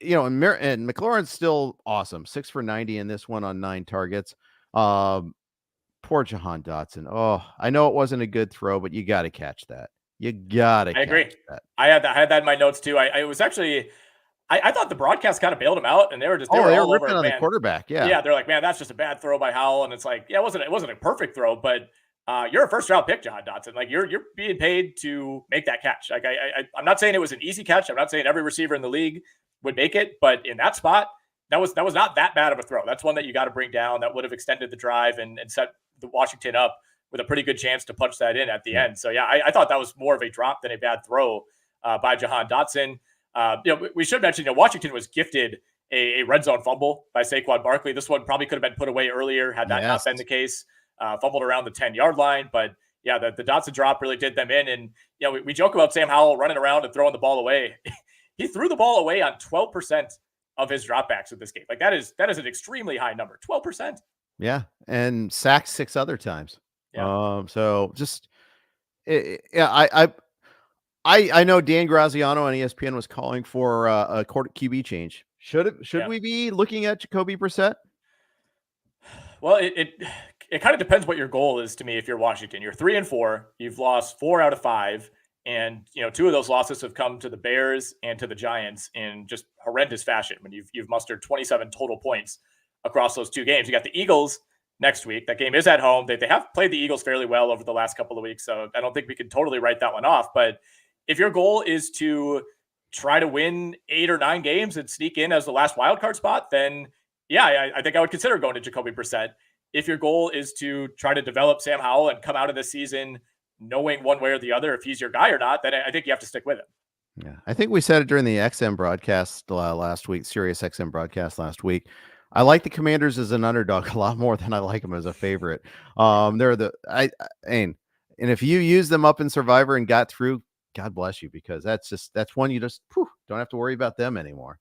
McLaurin's still awesome. 6 for 90 in this one on 9 targets. Poor Jahan Dotson. Oh, I know it wasn't a good throw, but you got to catch that. I agree. I had that in my notes too. I thought the broadcast kind of bailed him out, and they were all ripping over on the quarterback. Yeah, they're like, man, that's just a bad throw by Howell, and it's like, yeah, it wasn't a perfect throw, but you're a first-round pick, Jahan Dotson. Like you're being paid to make that catch. Like I'm not saying it was an easy catch. I'm not saying every receiver in the league would make it, but in that spot, that was not that bad of a throw. That's one that you got to bring down. That would have extended the drive and set the Washington up with a pretty good chance to punch that in at the end. So yeah, I thought that was more of a drop than a bad throw by Jahan Dotson. We should mention, Washington was gifted a red zone fumble by Saquon Barkley. This one probably could have been put away earlier had that not been the case. Fumbled around the 10-yard line, but yeah, the Dotson drop really did them in. And we joke about Sam Howell running around and throwing the ball away. He threw the ball away on 12% of his dropbacks in this game. Like that is an extremely high number, 12%. Yeah, and sacked 6 other times. Yeah. So just I know Dan Graziano on ESPN was calling for a QB change. Should we be looking at Jacoby Brissett? Well, it kind of depends what your goal is to me. If you're Washington, you're 3-4, you've lost 4 out of 5, And, two of those losses have come to the Bears and to the Giants in just horrendous fashion. When you've mustered 27 total points across those two games. You got the Eagles next week. That game is at home. They have played the Eagles fairly well over the last couple of weeks, so I don't think we can totally write that one off. But if your goal is to try to win 8 or 9 games and sneak in as the last wild card spot, then yeah, I think I would consider going to Jacoby Brissett. If your goal is to try to develop Sam Howell and come out of this season knowing one way or the other if he's your guy or not, then I think you have to stick with him. Yeah, I think we said it during the XM broadcast last week, Sirius XM broadcast last week. I like the Commanders as an underdog a lot more than I like them as a favorite. They're and if you use them up in Survivor and got through, God bless you, because that's one you just don't have to worry about them anymore.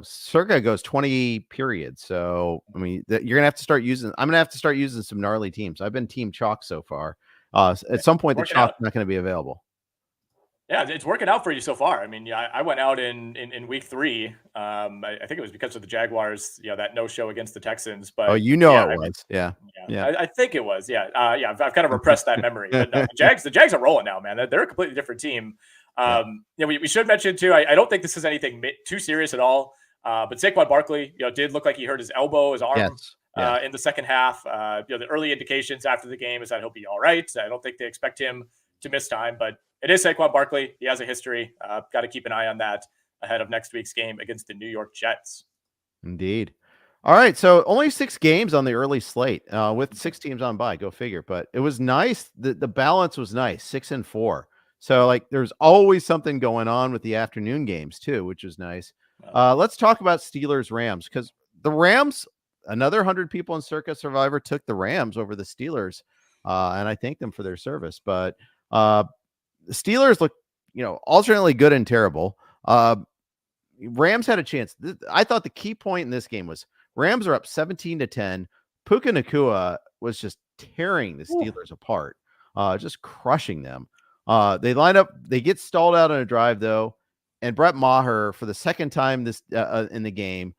Circa goes 20 periods, so I mean you're gonna have to start using. I'm gonna have to start using some gnarly teams. I've been team chalk so far. At some point, the chalk's not going to be available. Yeah, it's working out for you so far. I mean, I went out in week 3. I think it was because of the Jaguars, that no show against the Texans. But it was. Yeah. I think it was. Yeah. I've kind of repressed that memory. But no, the Jags are rolling now, man. They're a completely different team. We should mention too. I don't think this is anything too serious at all. But Saquon Barkley, did look like he hurt his elbow, his arm. Yes. In the second half. The early indications after the game is that he'll be all right. I don't think they expect him to miss time, but it is Saquon Barkley. He has a history. Got to keep an eye on that ahead of next week's game against the New York Jets. Indeed. All right, so only 6 games on the early slate with 6 teams on bye. Go figure. But it was nice. The balance was nice, 6 and 4. So there's always something going on with the afternoon games too, which is nice. Let's talk about Steelers Rams, because the Rams, another 100 people in Circa Survivor took the Rams over the Steelers, and I thank them for their service. But the Steelers look, alternately good and terrible. Rams had a chance. I thought the key point in this game was Rams are up 17-10. Puka Nacua was just tearing the Steelers apart, just crushing them. They line up. They get stalled out on a drive though, and Brett Maher for the second time this in the game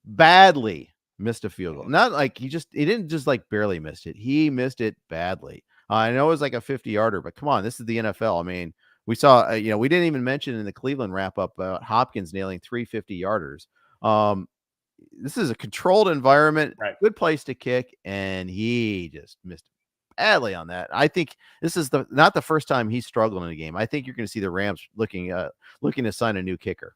badly missed a field goal. Not like he didn't just barely missed it. He missed it badly. I know it was like a 50-yarder, but come on, this is the NFL. I mean, we saw, we didn't even mention in the Cleveland wrap up about Hopkins nailing 3 50-yarders. This is a controlled environment, right. Good place to kick, and he just missed badly on that. I think this is not the first time he's struggled in a game. I think you're going to see the Rams looking to sign a new kicker.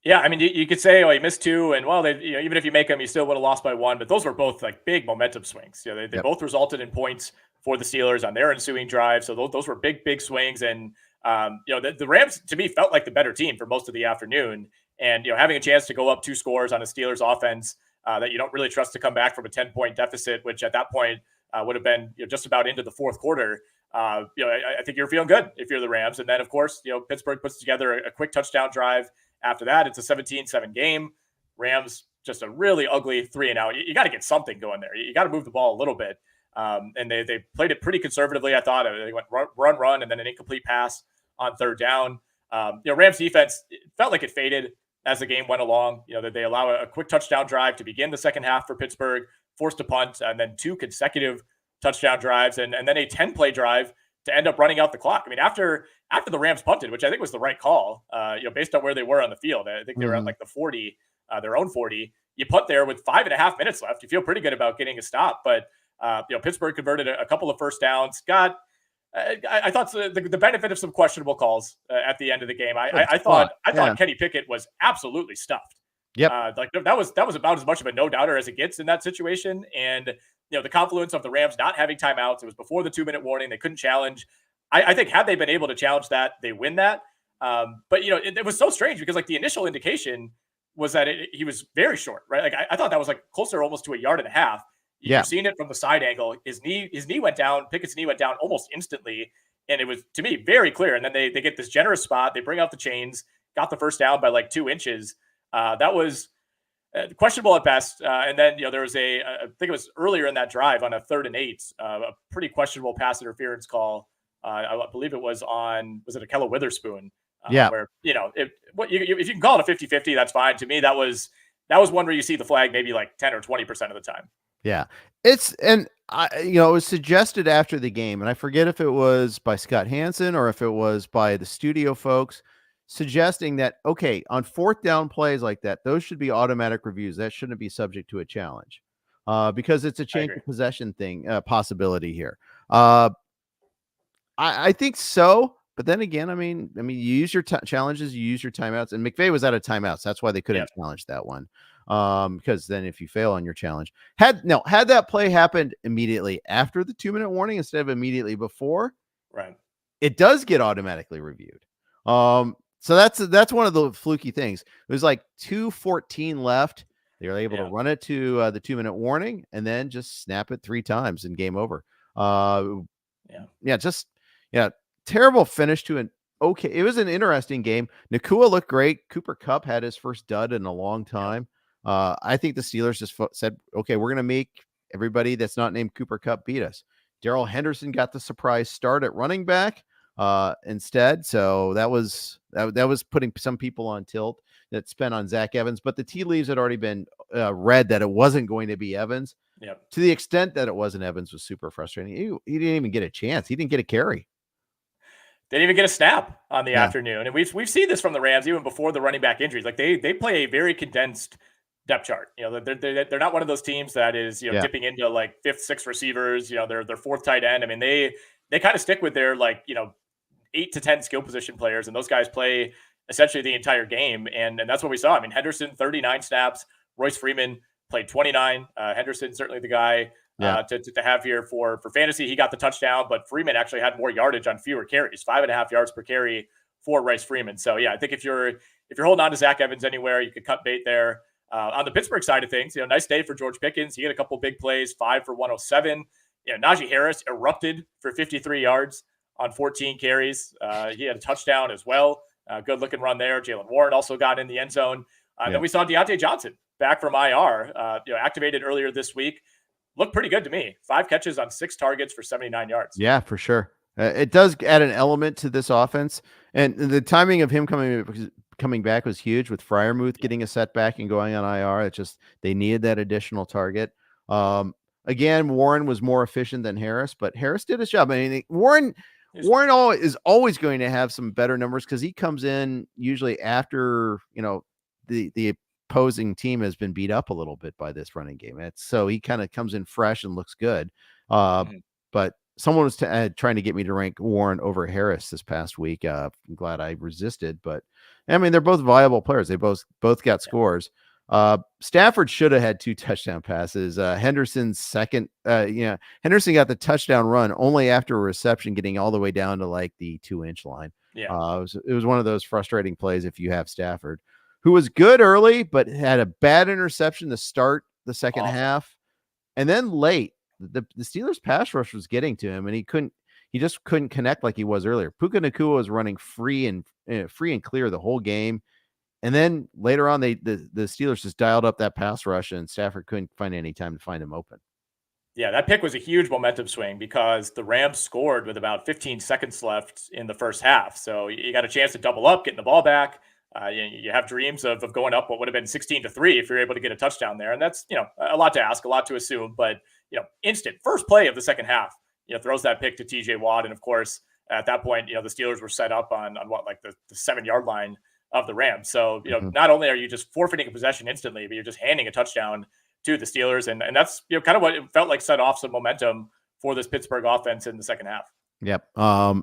Yeah, I mean, you could say, he missed 2, and even if you make them, you still would have lost by 1. But those were both big momentum swings. They both resulted in points for the Steelers on their ensuing drive. So those were big swings, and the Rams to me felt like the better team for most of the afternoon. And having a chance to go up 2 scores on a Steelers offense that you don't really trust to come back from a 10-point deficit, which at that point would have been just about into the fourth quarter. I think you're feeling good if you're the Rams. And then of course, Pittsburgh puts together a quick touchdown drive. After that, it's a 17-7 game. Rams, just a really ugly 3-and-out. You got to get something going there. You got to move the ball a little bit. And they played it pretty conservatively, I thought. They went run, and then an incomplete pass on 3rd down. Rams defense, it felt like it faded as the game went along. They allow a quick touchdown drive to begin the second half for Pittsburgh, forced a punt, and then 2 consecutive touchdown drives, and then a 10-play drive to end up running out the clock. I mean, after the Rams punted, which I think was the right call, based on where they were on the field. I think they were at the 40, their own 40. You punt there with 5.5 minutes left. You feel pretty good about getting a stop, but Pittsburgh converted a couple of first downs. I thought the benefit of some questionable calls at the end of the game. I thought Kenny Pickett was absolutely stuffed. Yeah, that was about as much of a no doubter as it gets in that situation. And the confluence of the Rams not having timeouts. It was before the 2-minute warning. They couldn't challenge. I think had they been able to challenge that, they win that. But it was so strange because the initial indication was that he was very short, right? I thought that was closer almost to 1.5 yards. You've seen it from the side angle. His knee went down. Pickett's knee went down almost instantly. And it was, to me, very clear. And then they get this generous spot. They bring out the chains, got the first down by 2 inches. That was questionable at best. And then, there was I think it was earlier in that drive on a 3rd and 8, a pretty questionable pass interference call. I believe it was it Akella Witherspoon? Where, if you can call it a 50-50, that's fine. To me, that was one where you see the flag maybe 10 or 20% of the time. Yeah. It was suggested after the game, and I forget if it was by Scott Hansen or if it was by the studio folks suggesting that, okay, on fourth down plays like that, those should be automatic reviews. That shouldn't be subject to a challenge because it's a change of possession thing, possibility here. I think so. But then again, I mean, you use your challenges, you use your timeouts, and McVay was out of timeouts. That's why they couldn't challenge that one. Because then if you fail on your challenge, had that play happened immediately after the 2-minute warning instead of immediately before, right, it does get automatically reviewed. So that's one of the fluky things. It was like 2:14 left. They were able to run it to the 2-minute warning and then just snap it 3 times and game over. Terrible finish to an okay. It was an interesting game. Nakua looked great. Cooper Kupp had his first dud in a long time. I think the Steelers just said, okay, we're going to make everybody that's not named Cooper Kupp beat us. Darrell Henderson got the surprise start at running back instead. So that was putting some people on tilt that spent on Zach Evans, but the tea leaves had already been read that it wasn't going to be Evans. Yep. To the extent that it wasn't Evans was super frustrating. He didn't even get a chance. He didn't get a carry. Didn't even get a snap on the afternoon. And we've seen this from the Rams even before the running back injuries. Like they play a very condensed depth chart. They're not one of those teams that is, dipping into like 5th, 6th receivers, their 4th tight end. I mean, they kind of stick with their 8 to 10 skill position players, and those guys play essentially the entire game. And that's what we saw. I mean, Henderson, 39 snaps, Royce Freeman played 29. Henderson, certainly the guy to have here for fantasy. He got the touchdown, but Freeman actually had more yardage on fewer carries, 5.5 yards per carry for Royce Freeman. So yeah, I think if you're holding on to Zach Evans anywhere, you could cut bait there. On the Pittsburgh side of things, nice day for George Pickens. He had a couple big plays, 5 for 107. Najee Harris erupted for 53 yards on 14 carries. He had a touchdown as well. Good looking run there. Jaylen Warren also got in the end zone. Then we saw D'Onta Johnson back from IR, activated earlier this week. Looked pretty good to me. 5 catches on 6 targets for 79 yards. Yeah, for sure. It does add an element to this offense, and the timing of him coming back was huge with Freiermuth getting a setback and going on IR. It's just they needed that additional target. Again, Warren was more efficient than Harris, but Harris did his job. I mean, Warren is always going to have some better numbers because he comes in usually after the opposing team has been beat up a little bit by this running game. So he kind of comes in fresh and looks good. But someone was trying to get me to rank Warren over Harris this past week. I'm glad I resisted, but I mean, they're both viable players. They both got scores. Stafford should have had 2 touchdown passes. Henderson's second, Henderson got the touchdown run only after a reception getting all the way down to like the 2-inch line. It was one of those frustrating plays if you have Stafford, who was good early, but had a bad interception to start the second half. And then late, the Steelers pass rush was getting to him, and he just couldn't connect like he was earlier. Puka Nacua was running free and clear the whole game. And then later on, the Steelers just dialed up that pass rush, and Stafford couldn't find any time to find him open. Yeah, that pick was a huge momentum swing because the Rams scored with about 15 seconds left in the first half. So you got a chance to double up, getting the ball back. You have dreams of going up what would have been 16-3 if you're able to get a touchdown there. And that's, a lot to ask, a lot to assume. But, instant first play of the second half, throws that pick to TJ Watt. And of course, at that point, the Steelers were set up on what, like the 7-yard line of the Rams. So, not only are you just forfeiting a possession instantly, but you're just handing a touchdown to the Steelers. And that's, kind of what it felt like set off some momentum for this Pittsburgh offense in the second half. Yep.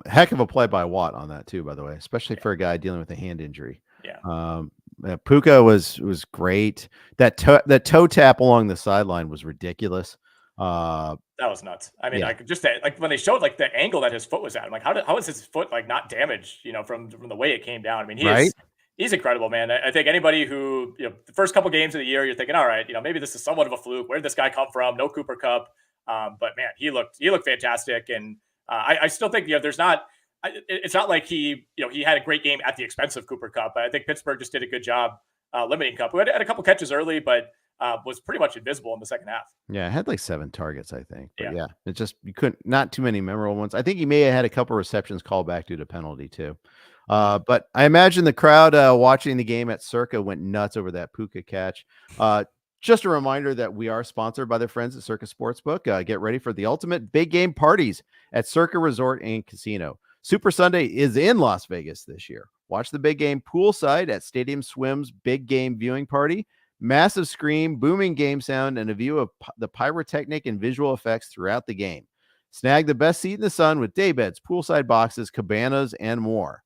Heck of a play by Watt on that too, by the way, especially for a guy dealing with a hand injury. Yeah. Puka was great. That toe tap along the sideline was ridiculous. That was nuts. I mean, like when they showed like the angle that his foot was at, I'm like, how is his foot like not damaged, from the way it came down? I mean, he's incredible, man. I think anybody who, the first couple games of the year, you're thinking, all right, maybe this is somewhat of a fluke. Where did this guy come from? No Cooper Kupp. But man, he looked fantastic. And I still think, there's not, it's not like he had a great game at the expense of Cooper Kupp. I think Pittsburgh just did a good job limiting Kupp, who had a couple catches early, but was pretty much invisible in the second half. Yeah, had like 7 targets, I think. But yeah, it just, you couldn't, not too many memorable ones. I think he may have had a couple receptions called back due to penalty too. But I imagine the crowd watching the game at Circa went nuts over that Puka catch. Just a reminder that we are sponsored by the friends at Circa Sportsbook. Get ready for the ultimate big game parties at Circa Resort and Casino. Super Sunday is in Las Vegas this year. Watch the big game poolside at Stadium Swim's big game viewing party. Massive screen, booming game sound, and a view of the pyrotechnic and visual effects throughout the game. Snag the best seat in the sun with daybeds, poolside boxes, cabanas, and more.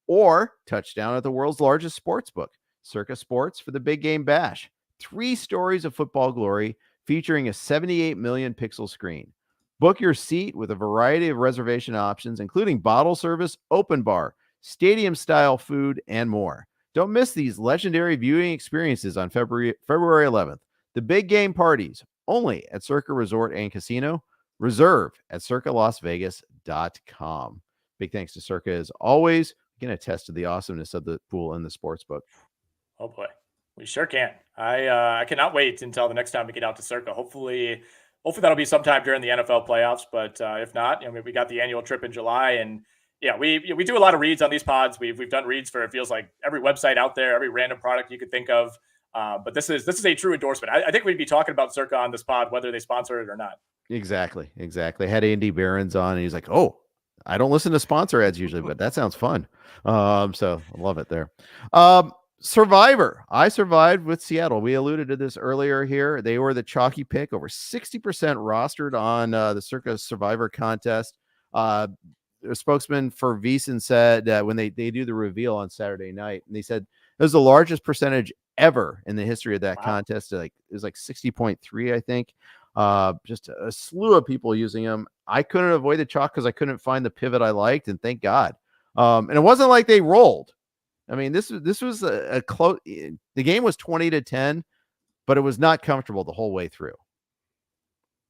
Or touchdown at the world's largest sports book, Circa Sports, for the big game bash. 3 stories of football glory featuring a 78 million pixel screen. Book your seat with a variety of reservation options, including bottle service, open bar, stadium-style food, and more. Don't miss these legendary viewing experiences on February 11th. The big game parties, only at Circa Resort and Casino. Reserve at circalasvegas.com. Big thanks to Circa as always. We can attest to the awesomeness of the pool and the sports book. Oh boy, we sure can. I cannot wait until the next time we get out to Circa. Hopefully that'll be sometime during the NFL playoffs. But if not, we got the annual trip in July, and yeah, we do a lot of reads on these pods. We've done reads for, it feels like, every website out there, every random product you could think of. But this is a true endorsement. I think we'd be talking about Circa on this pod whether they sponsor it or not. Exactly. I had Andy Barron's on, and he's like, "Oh, I don't listen to sponsor ads usually, but that sounds fun." So I love it there. Survivor. I survived with Seattle. We alluded to this earlier here. They were the chalky pick, over 60% rostered on the Circa Survivor contest. The spokesman for VSiN said that when they do the reveal on Saturday night, and they said it was the largest percentage ever in the history of that contest. It was like 60.3, I think. Just a slew of people using them. I couldn't avoid the chalk because I couldn't find the pivot I liked, and thank God. And it wasn't like they rolled. I mean, this was a close. The game was 20-10, but it was not comfortable the whole way through.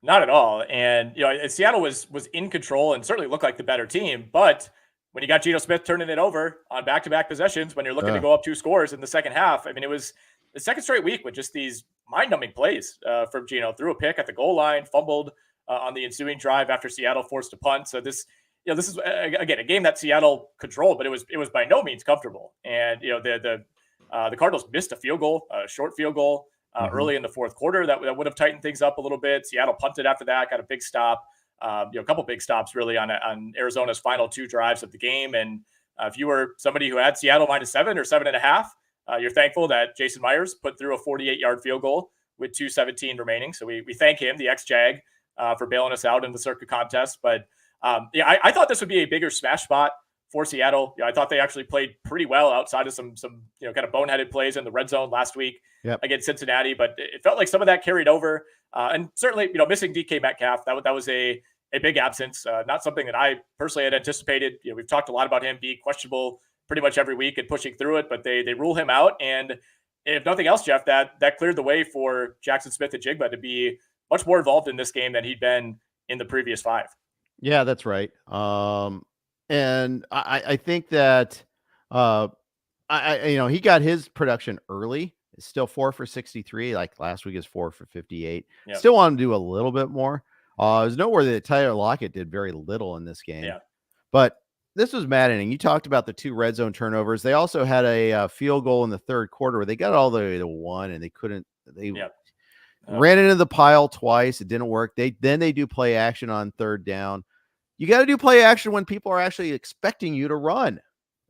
Not at all. And Seattle was in control and certainly looked like the better team. But when you got Geno Smith turning it over on back-to-back possessions, when you're looking to go up 2 scores in the second half, I mean, it was the second straight week with just these mind-numbing plays from Geno. Threw a pick at the goal line, fumbled on the ensuing drive after Seattle forced a punt. So this is again a game that Seattle controlled, but it was by no means comfortable. And the Cardinals missed a field goal, a short field goal early in the fourth quarter that would have tightened things up a little bit. Seattle punted after that, got a big stop, a couple big stops really on Arizona's final 2 drives of the game. And if you were somebody who had Seattle -7 or 7.5. You're thankful that Jason Myers put through a 48-yard field goal with 2:17 remaining. So we thank him, the ex-Jag, for bailing us out in the Circa contest. But I thought this would be a bigger smash spot for Seattle. I thought they actually played pretty well outside of some kind of boneheaded plays in the red zone last week against Cincinnati. But it felt like some of that carried over. And certainly, missing DK Metcalf, that was a big absence. Not something that I personally had anticipated. We've talked a lot about him being questionable pretty much every week and pushing through it, but they rule him out. And if nothing else, Jeff, that cleared the way for Jackson Smith-Njigba to be much more involved in this game than he'd been in the previous 5. Yeah, that's right. And I think that he got his production early. It's still 4 for 63. Like last week is 4 for 58. Yep. Still want to do a little bit more. There's nowhere that Tyler Lockett did very little in this game. Yeah. But this was maddening. You talked about the 2 red zone turnovers. They also had a field goal in the third quarter where they got all the way to 1 and they couldn't. They ran into the pile twice. It didn't work. They do play action on third down. You got to do play action when people are actually expecting you to run.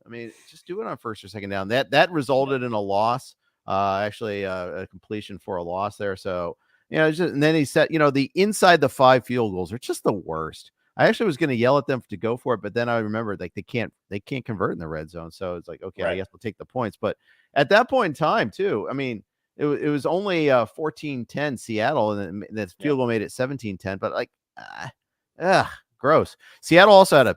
I mean, just do it on first or second down. That resulted in a loss. Actually, a completion for a loss there. So and then he said, the inside the 5 field goals are just the worst. I actually was going to yell at them to go for it, but then I remembered they can't convert in the red zone. So it's like, okay, right. I guess we'll take the points. But at that point in time too, I mean, it was only 14-10 Seattle, and that field goal made it 17-10, but gross. Seattle also had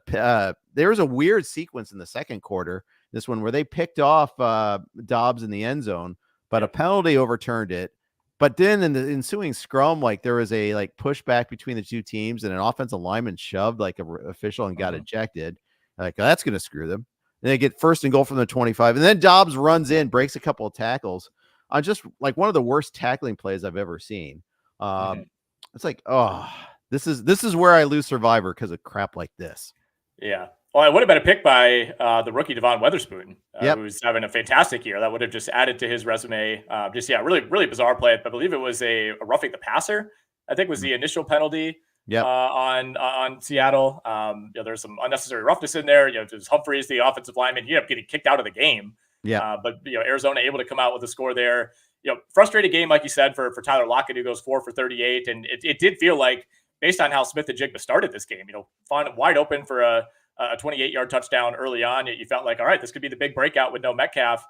there was a weird sequence in the second quarter, this one where they picked off Dobbs in the end zone, but a penalty overturned it. But then in the ensuing scrum, there was a pushback between the 2 teams, and an offensive lineman shoved a official and got ejected. That's going to screw them. And they get first and goal from the 25, and then Dobbs runs in, breaks a couple of tackles on just one of the worst tackling plays I've ever seen. It's this is where I lose Survivor because of crap like this. Yeah. Well, it would have been a pick by the rookie Devon Weatherspoon, Yep. who's having a fantastic year. That would have just added to his resume. Really, really bizarre play. I believe it was a roughing the passer. I think was the initial penalty Yep. on Seattle. There's some unnecessary roughness in there. Just Humphreys, the offensive lineman, he ended up getting kicked out of the game. Yeah. But Arizona able to come out with a score there. Frustrated game, like you said, for Tyler Lockett, who goes 4 for 38, and it did feel like, based on how Smith and Jigba started this game, found it wide open for a 28-yard touchdown early on. You felt like, all right, this could be the big breakout with no Metcalf.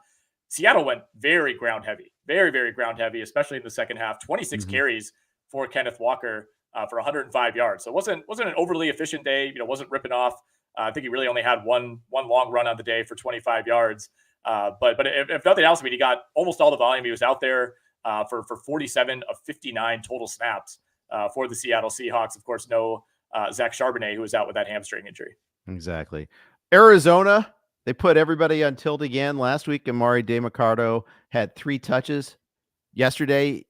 Seattle went very ground heavy, very, very ground heavy, especially in the second half. 26 carries for Kenneth Walker for 105 yards. So it wasn't an overly efficient day. Wasn't ripping off. I think he really only had one long run on the day for 25 yards. But if nothing else, he got almost all the volume. He was out there for 47 of 59 total snaps for the Seattle Seahawks. Of course, no Zach Charbonnet, who was out with that hamstring injury. Exactly. Arizona, they put everybody on tilt again. Last week, Amari DeMarcado had 3 touches. Yesterday,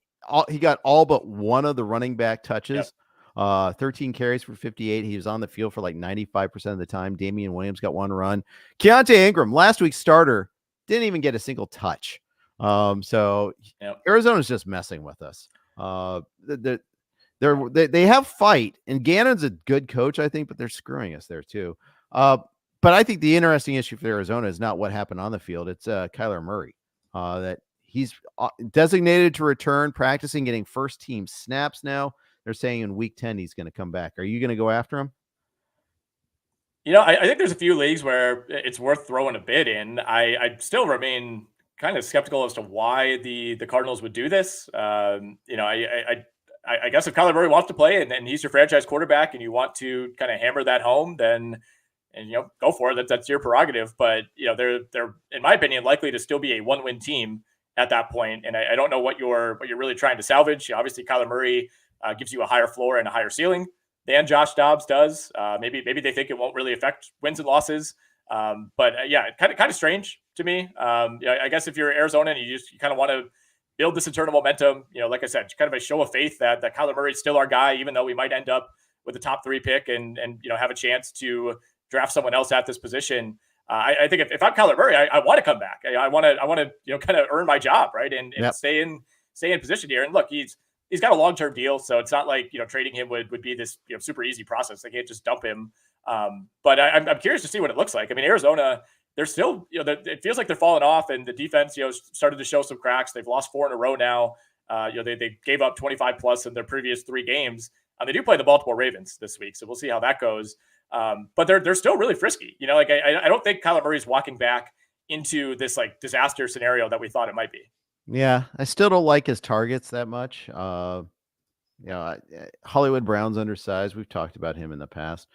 he got all but one of the running back touches. 13 carries for 58. He was on the field for like 95% of the time. Damian Williams got 1 run. Keontae Ingram, last week's starter, didn't even get a single touch. Arizona's just messing with us. They have fight, and Gannon's a good coach, I think, but they're screwing us there too. But I think the interesting issue for Arizona is not what happened on the field. It's Kyler Murray, that he's designated to return, practicing, getting first team snaps now. They're saying in week 10 he's going to come back. Are you going to go after him? I think there's a few leagues where it's worth throwing a bid in. I still remain kind of skeptical as to why the Cardinals would do this. I guess if Kyler Murray wants to play and he's your franchise quarterback and you want to kind of hammer that home, then go for it. That's your prerogative. But they're in my opinion likely to still be a 1-win team at that point. And I don't know what you're really trying to salvage. Obviously, Kyler Murray gives you a higher floor and a higher ceiling than Josh Dobbs does. Maybe they think it won't really affect wins and losses. But kind of strange to me. I guess if you're Arizona and you kind of want to build this internal momentum, like I said, kind of a show of faith that Kyler Murray is still our guy, even though we might end up with a top 3 pick and have a chance to draft someone else at this position. I think if I'm Kyler Murray, I want to come back. I want to kind of earn my job, right, and stay in position here. And look, he's got a long-term deal, so it's not like trading him would be this super easy process. They can't just dump him. But I'm curious to see what it looks like. I mean, Arizona, they're still, it feels like they're falling off, and the defense, started to show some cracks. They've lost 4 in a row now. They gave up 25 plus in their previous 3 games. They do play the Baltimore Ravens this week, so we'll see how that goes. But they're still really frisky. I don't think Kyler Murray's walking back into this like disaster scenario that we thought it might be. Yeah, I still don't like his targets that much. Hollywood Brown's undersized. We've talked about him in the past.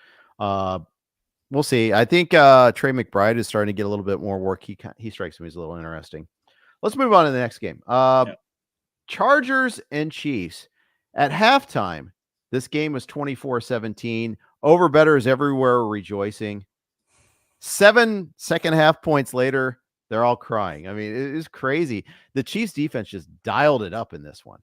We'll see. I think Trey McBride is starting to get a little bit more work. He strikes me as a little interesting. Let's move on to the next game. Chargers and Chiefs. At halftime, this game was 24-17. Over bettors everywhere rejoicing. 7 second half points later, they're all crying. I mean, it is crazy. The Chiefs defense just dialed it up in this one.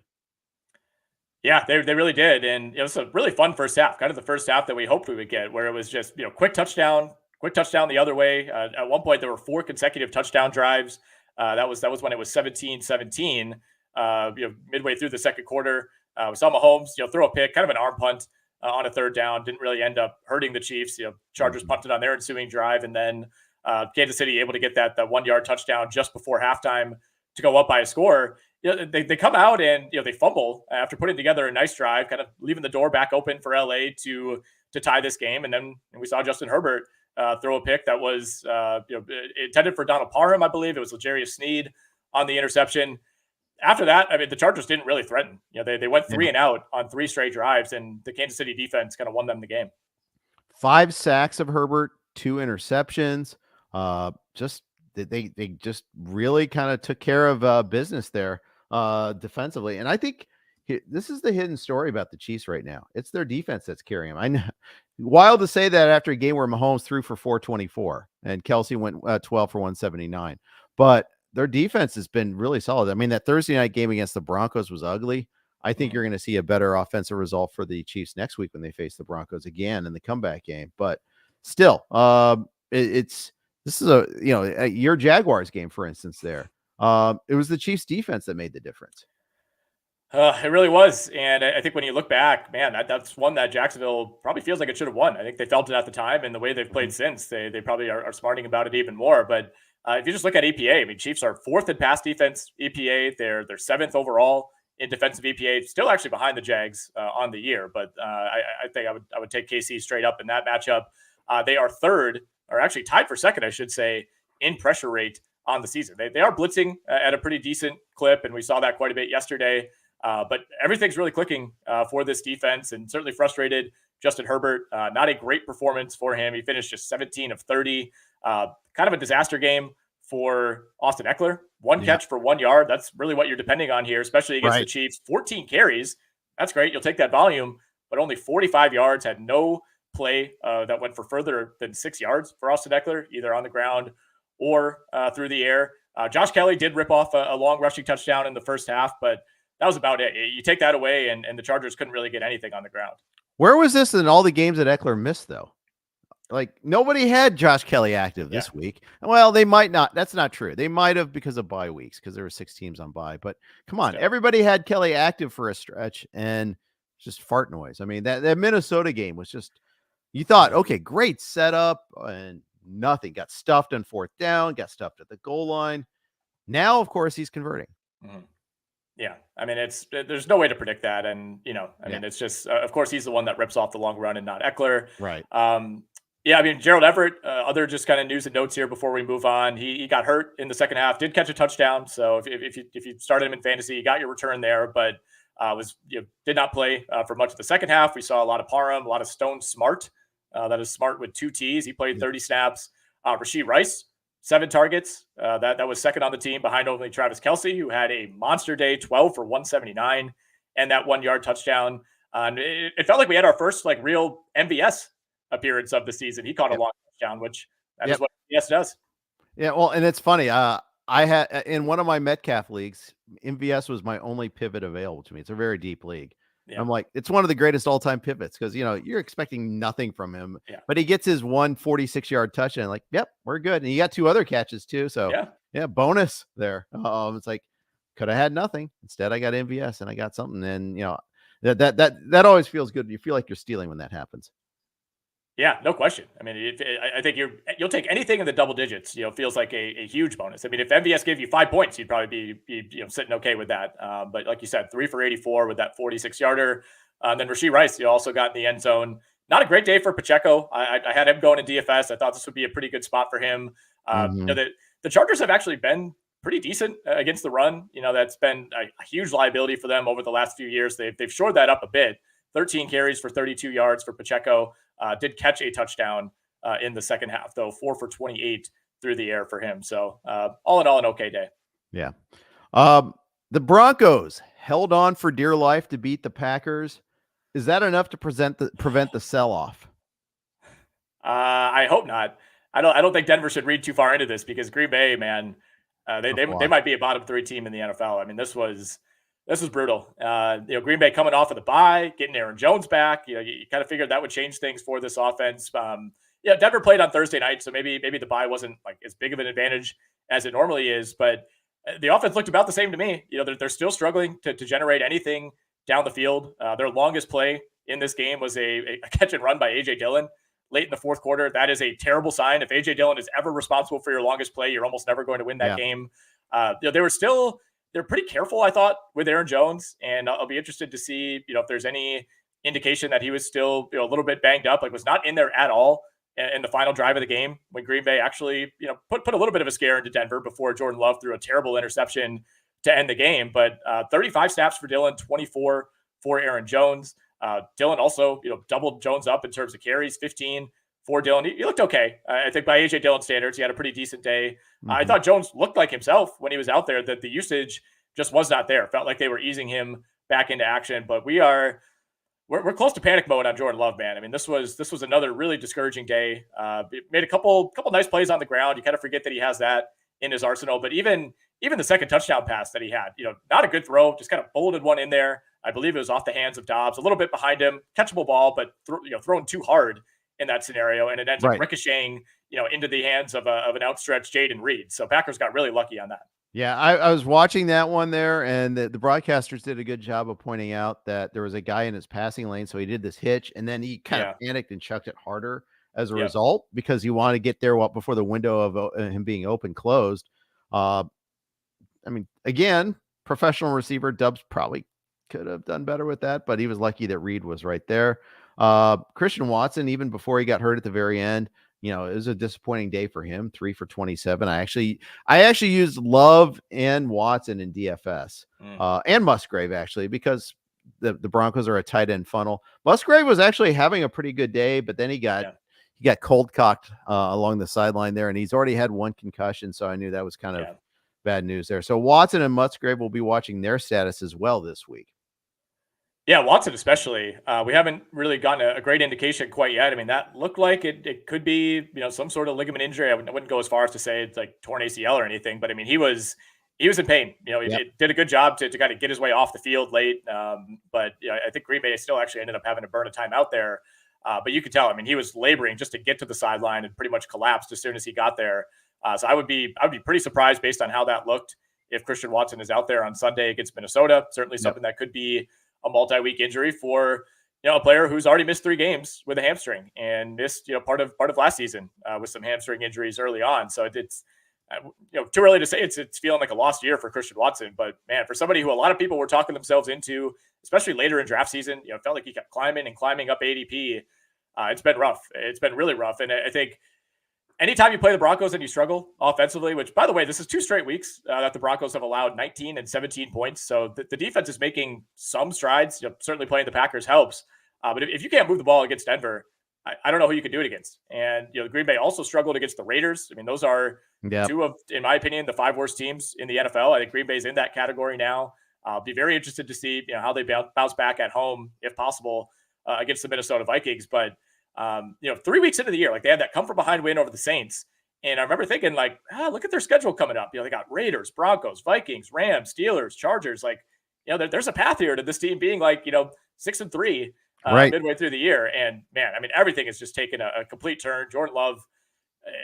Yeah, they really did. And it was a really fun first half, kind of the first half that we hoped we would get, where it was just, quick touchdown the other way. At one point, there were 4 consecutive touchdown drives. That was when it was 17-17, midway through the second quarter. We saw Mahomes, throw a pick, kind of an arm punt on a third down. Didn't really end up hurting the Chiefs. Chargers punted on their ensuing drive, and then Kansas City able to get that 1-yard touchdown just before halftime to go up by a score. They come out and they fumble after putting together a nice drive, kind of leaving the door back open for LA to tie this game. And then we saw Justin Herbert throw a pick that was intended for Donald Parham, I believe. It was L'Jarius Sneed on the interception. After that, I mean, the Chargers didn't really threaten. They went 3 and out on 3 straight drives, and the Kansas City defense kind of won them the game. 5 sacks of Herbert, 2 interceptions. They just really kind of took care of business there defensively. And I think this is the hidden story about the Chiefs right now. It's their defense that's carrying them. I know, wild to say that after a game where Mahomes threw for 424 and Kelsey went 12 for 179, but their defense has been really solid. I mean, that Thursday night game against the Broncos was ugly. I think you're going to see a better offensive result for the Chiefs next week when they face the Broncos again in the comeback game. But still, this is your Jaguars game, for instance. There, it was the Chiefs' defense that made the difference. It really was. And I think when you look back, man, that's one that Jacksonville probably feels like it should have won. I think they felt it at the time, and the way they've played since, they probably are smarting about it even more. But if you just look at EPA, I mean, Chiefs are 4th in pass defense EPA. They're 7th overall in defensive EPA, still actually behind the Jags on the year. But I think I would take KC straight up in that matchup. They are 3rd, or actually tied for 2nd, I should say, in pressure rate on the season. They are blitzing at a pretty decent clip, and we saw that quite a bit yesterday. But everything's really clicking for this defense, and certainly frustrated Justin Herbert. Not a great performance for him. He finished just 17 of 30. Kind of a disaster game for Austin Eckler. One catch for 1 yard. That's really what you're depending on here, especially against the Chiefs. 14 carries. That's great. You'll take that volume, but only 45 yards. Had no play that went for further than 6 yards for Austin Eckler, either on the ground or through the air. Josh Kelly did rip off a long rushing touchdown in the first half, but that was about it. You take that away, and the Chargers couldn't really get anything on the ground. Where was this in all the games that Eckler missed, though? Like, nobody had Josh Kelly active this week. Well, they might not. That's not true. They might have because of bye weeks, because there were 6 teams on bye. But come on, everybody had Kelly active for a stretch, and just fart noise. I mean, that Minnesota game was just, you thought, okay, great setup, and nothing. Got stuffed on 4th down, got stuffed at the goal line. Now, of course, he's converting. Mm-hmm. Yeah, I mean, there's no way to predict that, and I mean, it's just, of course, he's the one that rips off the long run and not Eckler, right? Yeah, I mean, Gerald Everett. Other just kind of news and notes here before we move on. He got hurt in the second half. Did catch a touchdown, so if you started him in fantasy, you got your return there, but did not play for much of the second half. We saw a lot of Parham, a lot of Stone Smart. That is Smart with 2 T's. He played 30 snaps. Rashee Rice, 7 targets. That was second on the team behind only Travis Kelce, who had a monster day, 12 for 179, and that 1 yard touchdown. It felt like we had our first real MVS appearance of the season. He caught a long touchdown, which that is what MVS does. Yeah, well, and it's funny. I had in one of my Metcalf leagues, MVS was my only pivot available to me. It's a very deep league. Yeah. I'm like, it's one of the greatest all-time pivots because you're expecting nothing from him, but he gets his 146-yard touchdown. Like, yep, we're good. And he got 2 other catches too. So yeah, bonus there. It's like, could have had nothing. Instead, I got MVS and I got something. And that always feels good. You feel like you're stealing when that happens. Yeah, no question. I mean, I think you'll take anything in the double digits. Feels like a huge bonus. I mean, if MVS gave you 5 points, you'd probably be sitting okay with that. But like you said, 3 for 84 with that 46-yarder. Then Rashee Rice, also got in the end zone. Not a great day for Pacheco. I had him going in DFS. I thought this would be a pretty good spot for him. The Chargers have actually been pretty decent against the run. That's been a huge liability for them over the last few years. They've shored that up a bit. 13 carries for 32 yards for Pacheco. Did catch a touchdown in the second half, though. 4 for 28 through the air for him. So all in all, an okay day. Yeah. The Broncos held on for dear life to beat the Packers. Is that enough to prevent the sell-off? I hope not. I don't think Denver should read too far into this because Green Bay, man, they might be a bottom 3 team in the NFL. I mean, this was brutal. Green Bay coming off of the bye, getting Aaron Jones back. You kind of figured that would change things for this offense. Denver played on Thursday night, so maybe the bye wasn't as big of an advantage as it normally is. But the offense looked about the same to me. They're still struggling to generate anything down the field. Their longest play in this game was a catch and run by AJ Dillon late in the fourth quarter. That is a terrible sign. If AJ Dillon is ever responsible for your longest play, you're almost never going to win that game. They're pretty careful, I thought, with Aaron Jones, and I'll be interested to see, if there's any indication that he was still, a little bit banged up, was not in there at all in the final drive of the game when Green Bay actually, put a little bit of a scare into Denver before Jordan Love threw a terrible interception to end the game. But 35 snaps for Dillon, 24 for Aaron Jones. Dillon also, doubled Jones up in terms of carries, 15 for Dillon. He looked okay. I think by AJ Dillon standards, he had a pretty decent day. I thought Jones looked like himself when he was out there, that the usage just was not there. Felt like they were easing him back into action, but we're close to panic mode on Jordan Love, man. I mean, this was another really discouraging day. Made a couple nice plays on the ground. You kind of forget that he has that in his arsenal, but even the second touchdown pass that he had, not a good throw, just kind of bulleted one in there. I believe it was off the hands of Dobbs, a little bit behind him, catchable ball, but thrown too hard in that scenario, and it ends up ricocheting, into the hands of an outstretched Jaden Reed. So Packers got really lucky on that. Yeah, I was watching that one there, and the broadcasters did a good job of pointing out that there was a guy in his passing lane, so he did this hitch, and then he kind of panicked and chucked it harder as a result because he wanted to get there before the window of him being open closed. I mean, again, professional receiver Dubs probably could have done better with that, but he was lucky that Reed was right there. Christian Watson, even before he got hurt at the very end, it was a disappointing day for him. 3 for 27. I actually used Love and Watson in DFS and Musgrave actually, because the Broncos are a tight end funnel. Musgrave was actually having a pretty good day, but then he got cold cocked along the sideline there, and he's already had one concussion. So I knew that was kind of bad news there. So Watson and Musgrave will be watching their status as well this week. Yeah, Watson especially. We haven't really gotten a great indication quite yet. I mean, that looked like it could be, some sort of ligament injury. I wouldn't go as far as to say it's like torn ACL or anything, but I mean, he was in pain. He did a good job to kind of get his way off the field late. But I think Green Bay still actually ended up having to burn a timeout there. But you could tell, I mean, he was laboring just to get to the sideline and pretty much collapsed as soon as he got there. So I would be pretty surprised based on how that looked if Christian Watson is out there on Sunday against Minnesota. Certainly something that could be a multi-week injury for a player who's already missed 3 games with a hamstring and missed part of last season with some hamstring injuries early on. So it's too early to say it's feeling like a lost year for Christian Watson. But man, for somebody who a lot of people were talking themselves into, especially later in draft season, it felt like he kept climbing up ADP. It's been rough. It's been really rough, and I think anytime you play the Broncos and you struggle offensively, which, by the way, this is 2 straight weeks that the Broncos have allowed 19 and 17 points. So the defense is making some strides. Certainly playing the Packers helps. But if you can't move the ball against Denver, I don't know who you can do it against. And, Green Bay also struggled against the Raiders. I mean, those are 2 of, in my opinion, the 5 worst teams in the NFL. I think Green Bay's in that category now. I'll be very interested to see how they bounce back at home, if possible, against the Minnesota Vikings. But 3 weeks into the year, like they had that come from behind win over the Saints. And I remember thinking like, look at their schedule coming up. They got Raiders, Broncos, Vikings, Rams, Steelers, Chargers. Like, there's a path here to this team being like, 6-3 midway through the year. And man, I mean, everything is just taken a complete turn. Jordan Love,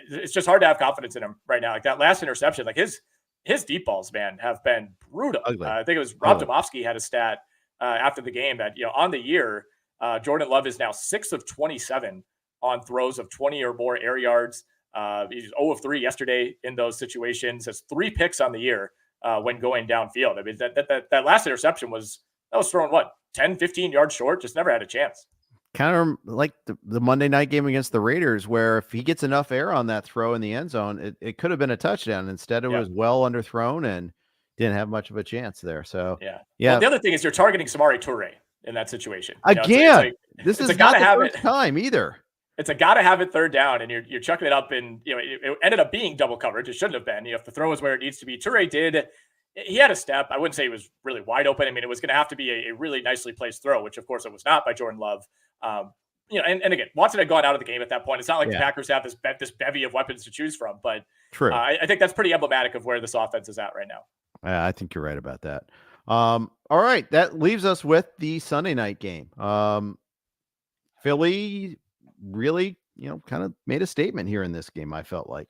it's just hard to have confidence in him right now. Like that last interception, like his deep balls, man, have been brutal. I think it was Rob Domofsky had a stat after the game that, on the year, Jordan Love is now 6 of 27 on throws of 20 or more air yards. He's 0 of 3 yesterday in those situations. Has 3 picks on the year when going downfield. I mean, that last interception was thrown 10, 15 yards short. Just never had a chance. Kind of like the Monday night game against the Raiders, where if he gets enough air on that throw in the end zone, it could have been a touchdown. Instead, it was well underthrown and didn't have much of a chance there. So yeah. Well, the other thing is you're targeting Samori Toure in that situation. Again, this is not the first time either. It's a gotta have it third down, and you're chucking it up, and it ended up being double coverage. It shouldn't have been. If the throw is where it needs to be, Toure he had a step. I wouldn't say he was really wide open. I mean, it was going to have to be a really nicely placed throw, which of course it was not by Jordan Love. And again, Watson had gone out of the game at that point. It's not like the Packers have this bevy of weapons to choose from, but true. I think that's pretty emblematic of where this offense is at right now. I think you're right about that. All right, that leaves us with the Sunday night game. Philly really, kind of made a statement here in this game, I felt like.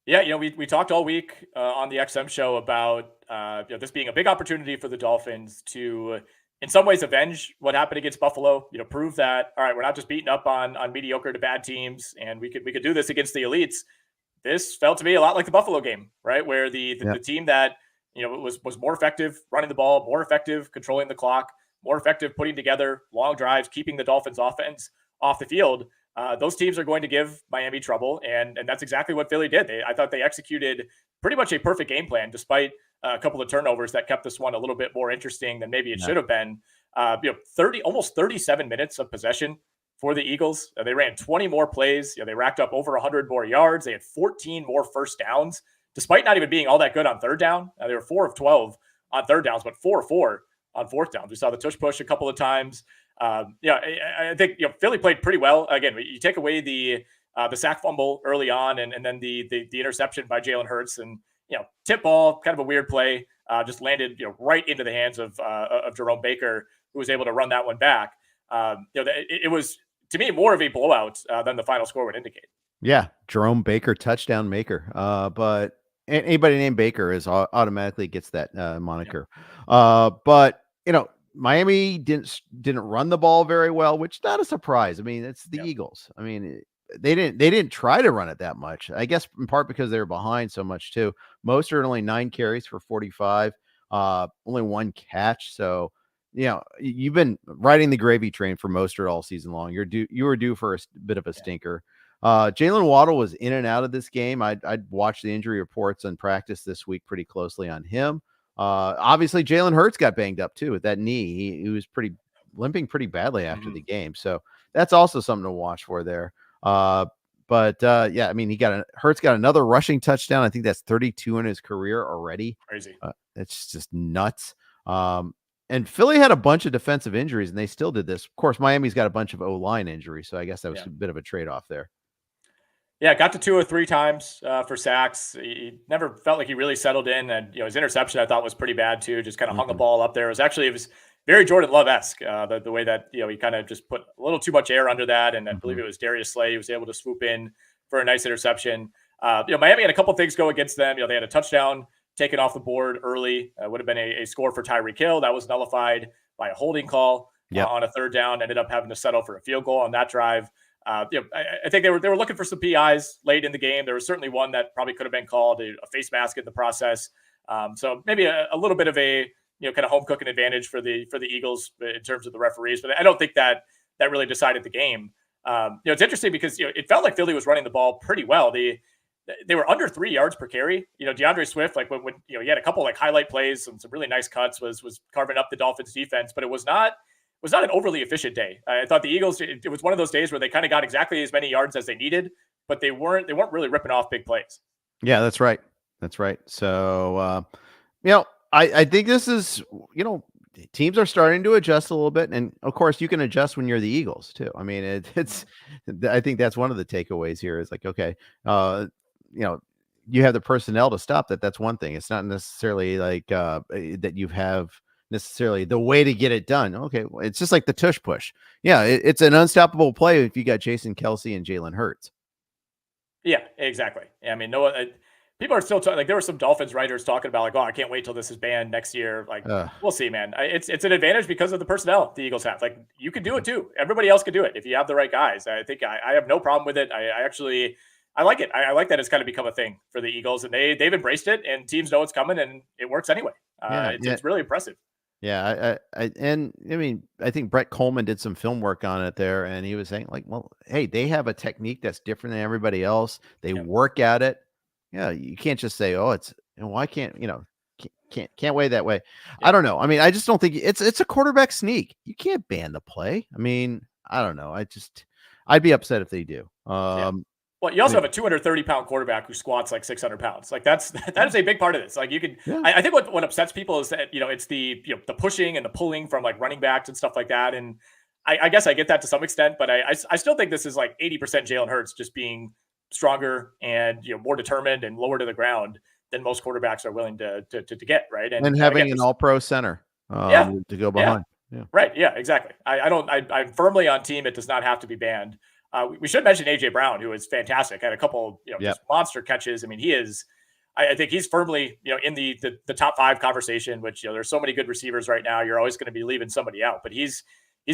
Yeah, we talked all week on the XM show about this being a big opportunity for the Dolphins to, in some ways, avenge what happened against Buffalo. Prove that, all right, we're not just beating up on mediocre to bad teams, and we could do this against the elites. This felt to me a lot like the Buffalo game, right, where the team that was more effective running the ball, more effective controlling the clock, more effective putting together long drives, keeping the Dolphins offense off the field. Those teams are going to give Miami trouble, and that's exactly what Philly did. I thought they executed pretty much a perfect game plan, despite a couple of turnovers that kept this one a little bit more interesting than maybe it should have been. Almost 37 minutes of possession for the Eagles. They ran 20 more plays. They racked up over 100 more yards. They had 14 more first downs, despite not even being all that good on third down. They were 4 of 12 on third downs, but 4 of 4 on fourth downs. We saw the tush push a couple of times. I think Philly played pretty well. Again, you take away the sack fumble early on, and then the interception by Jalen Hurts, and tip ball, kind of a weird play, just landed right into the hands of Jerome Baker, who was able to run that one back. It was to me, more of a blowout than the final score would indicate. Yeah, Jerome Baker, touchdown maker. But anybody named Baker is automatically gets that moniker. But Miami didn't run the ball very well, which not a surprise. I mean, it's the Eagles. I mean, they didn't try to run it that much. I guess in part because they were behind so much too. Most are only 9 carries for 45, only 1 catch. So you've been riding the gravy train for Mostert all season long. You were due for a bit of a stinker. Jalen Waddle was in and out of this game. I'd watched the injury reports and practice this week pretty closely on him. Obviously Jalen Hurts got banged up too with that knee. He was limping pretty badly after the game. So that's also something to watch for there. But I mean, Hurts got another rushing touchdown. I think that's 32 in his career already. Crazy. It's just nuts. And Philly had a bunch of defensive injuries, and they still did this. Of course, Miami's got a bunch of O-line injuries, so I guess that was a bit of a trade-off there. Yeah, got to 2 or 3 times for sacks. He never felt like he really settled in, and his interception I thought was pretty bad too. Just kind of hung the ball up there. It was very Jordan Love-esque, the way that he kind of just put a little too much air under that, and I believe it was Darius Slay who was able to swoop in for a nice interception. Miami had a couple things go against them. They had a touchdown taken off the board early. Would have been a score for Tyreek Hill. That was nullified by a holding call on a 3rd down. Ended up having to settle for a field goal on that drive. I think they were looking for some PIs late in the game. There was certainly one that probably could have been called a face mask in the process. So maybe a little bit of a kind of home cooking advantage for the Eagles in terms of the referees, but I don't think that really decided the game. It's interesting because it felt like Philly was running the ball pretty well. They were under 3 yards per carry. DeAndre Swift, like when he had a couple like highlight plays and some really nice cuts, was carving up the Dolphins defense, but it was not an overly efficient day. I thought the Eagles, it was one of those days where they kind of got exactly as many yards as they needed, but they weren't really ripping off big plays. Yeah, that's right. So, I think this is, teams are starting to adjust a little bit. And of course you can adjust when you're the Eagles too. I mean, I think that's one of the takeaways here is like, okay, you have the personnel to stop that. That's one thing. It's not necessarily like that you have necessarily the way to get it done. Okay. Well, it's just like the tush push. Yeah. It's an unstoppable play if you got Jason Kelsey and Jalen Hurts. Yeah, exactly. I mean, people are still talking, like there were some Dolphins writers talking about like, oh, I can't wait till this is banned next year. Like we'll see, man. It's an advantage because of the personnel the Eagles have. Like you can do it too. Everybody else can do it if you have the right guys. I think I have no problem with it. I like it. I like that it's kind of become a thing for the Eagles, and they've embraced it, and teams know it's coming, and it works anyway. It's really impressive. Yeah, I mean, I think Brett Coleman did some film work on it there, and he was saying like, well, hey, they have a technique that's different than everybody else. They work at it. Yeah, you can't just say, oh, why can't can't weigh that way. Yeah. I don't know. I mean, I just don't think it's a quarterback sneak. You can't ban the play. I mean, I don't know. I'd be upset if they do. Well, you also have a 230-pound quarterback who squats like 600 pounds. Like that is a big part of this. Like you can, I think what upsets people is that, it's the pushing and the pulling from like running backs and stuff like that. And I guess I get that to some extent, but I still think this is like 80% Jalen Hurts just being stronger and, more determined and lower to the ground than most quarterbacks are willing to get. Right. And having an all-pro center to go behind. Yeah. Right. Yeah, exactly. I'm firmly on team. It does not have to be banned. We should mention AJ Brown, who is fantastic. Had a couple, just monster catches. I mean, he is. I think he's firmly, in the top 5 conversation. Which there's so many good receivers right now. You're always going to be leaving somebody out, but he's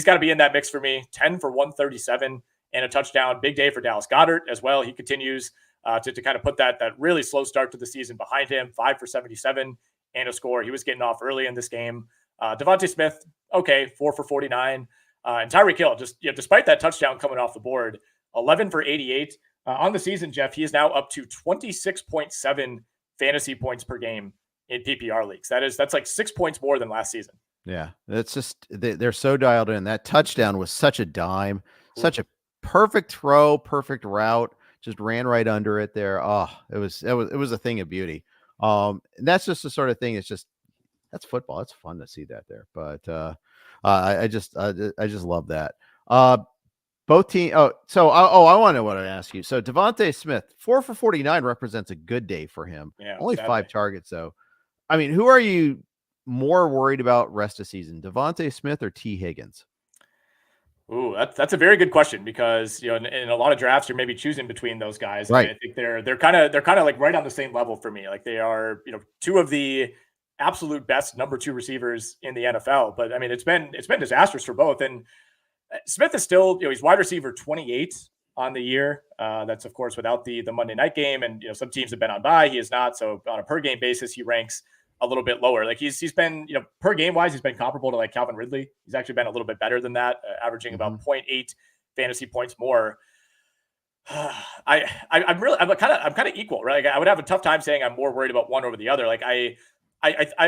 got to be in that mix for me. 10 for 137 and a touchdown. Big day for Dallas Goedert as well. He continues to kind of put that really slow start to the season behind him. 5 for 77 and a score. He was getting off early in this game. Devontae Smith, 4 for 49. And Tyreek Hill, just despite that touchdown coming off the board, 11 for 88 on the season. Jeff, he is now up to 26.7 fantasy points per game in PPR leagues. That's like 6 points more than last season. Yeah, that's just they're so dialed in. That touchdown was such a dime, such a perfect throw, perfect route. Just ran right under it there. Oh, it was a thing of beauty. And that's just the sort of thing. It's just that's football. It's fun to see that there, but. I just love that. Both teams. I want to know what I ask you. So Devontae Smith, 4 for 49 represents a good day for him. Yeah, only 5 targets though. I mean, who are you more worried about rest of season, Devontae Smith or T Higgins? Ooh, that's a very good question because in a lot of drafts you're maybe choosing between those guys, and Right. I think they're kind of like right on the same level for me. Like they are two of the absolute best number two receivers in the NFL. But I mean it's been disastrous for both. And Smith is still he's wide receiver 28 on the year. That's of course without the Monday night game, and some teams have been on bye. He is not. So on a per game basis, he ranks a little bit lower. Like he's been per game wise, he's been comparable to like Calvin Ridley. He's actually been a little bit better than that, averaging about 0.8 fantasy points more. I'm kind of equal, right? Like I would have a tough time saying I'm more worried about one over the other. Like I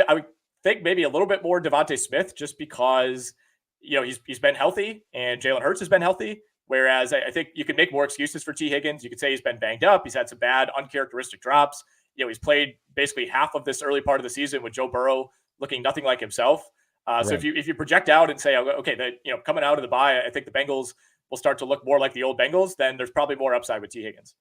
would think maybe a little bit more Devontae Smith just because he's been healthy and Jalen Hurts has been healthy. Whereas I think you could make more excuses for T. Higgins. You could say he's been banged up. He's had some bad, uncharacteristic drops. He's played basically half of this early part of the season with Joe Burrow looking nothing like himself. So Right. if you project out and say, okay, that coming out of the bye, I think the Bengals will start to look more like the old Bengals. Then there's probably more upside with T. Higgins.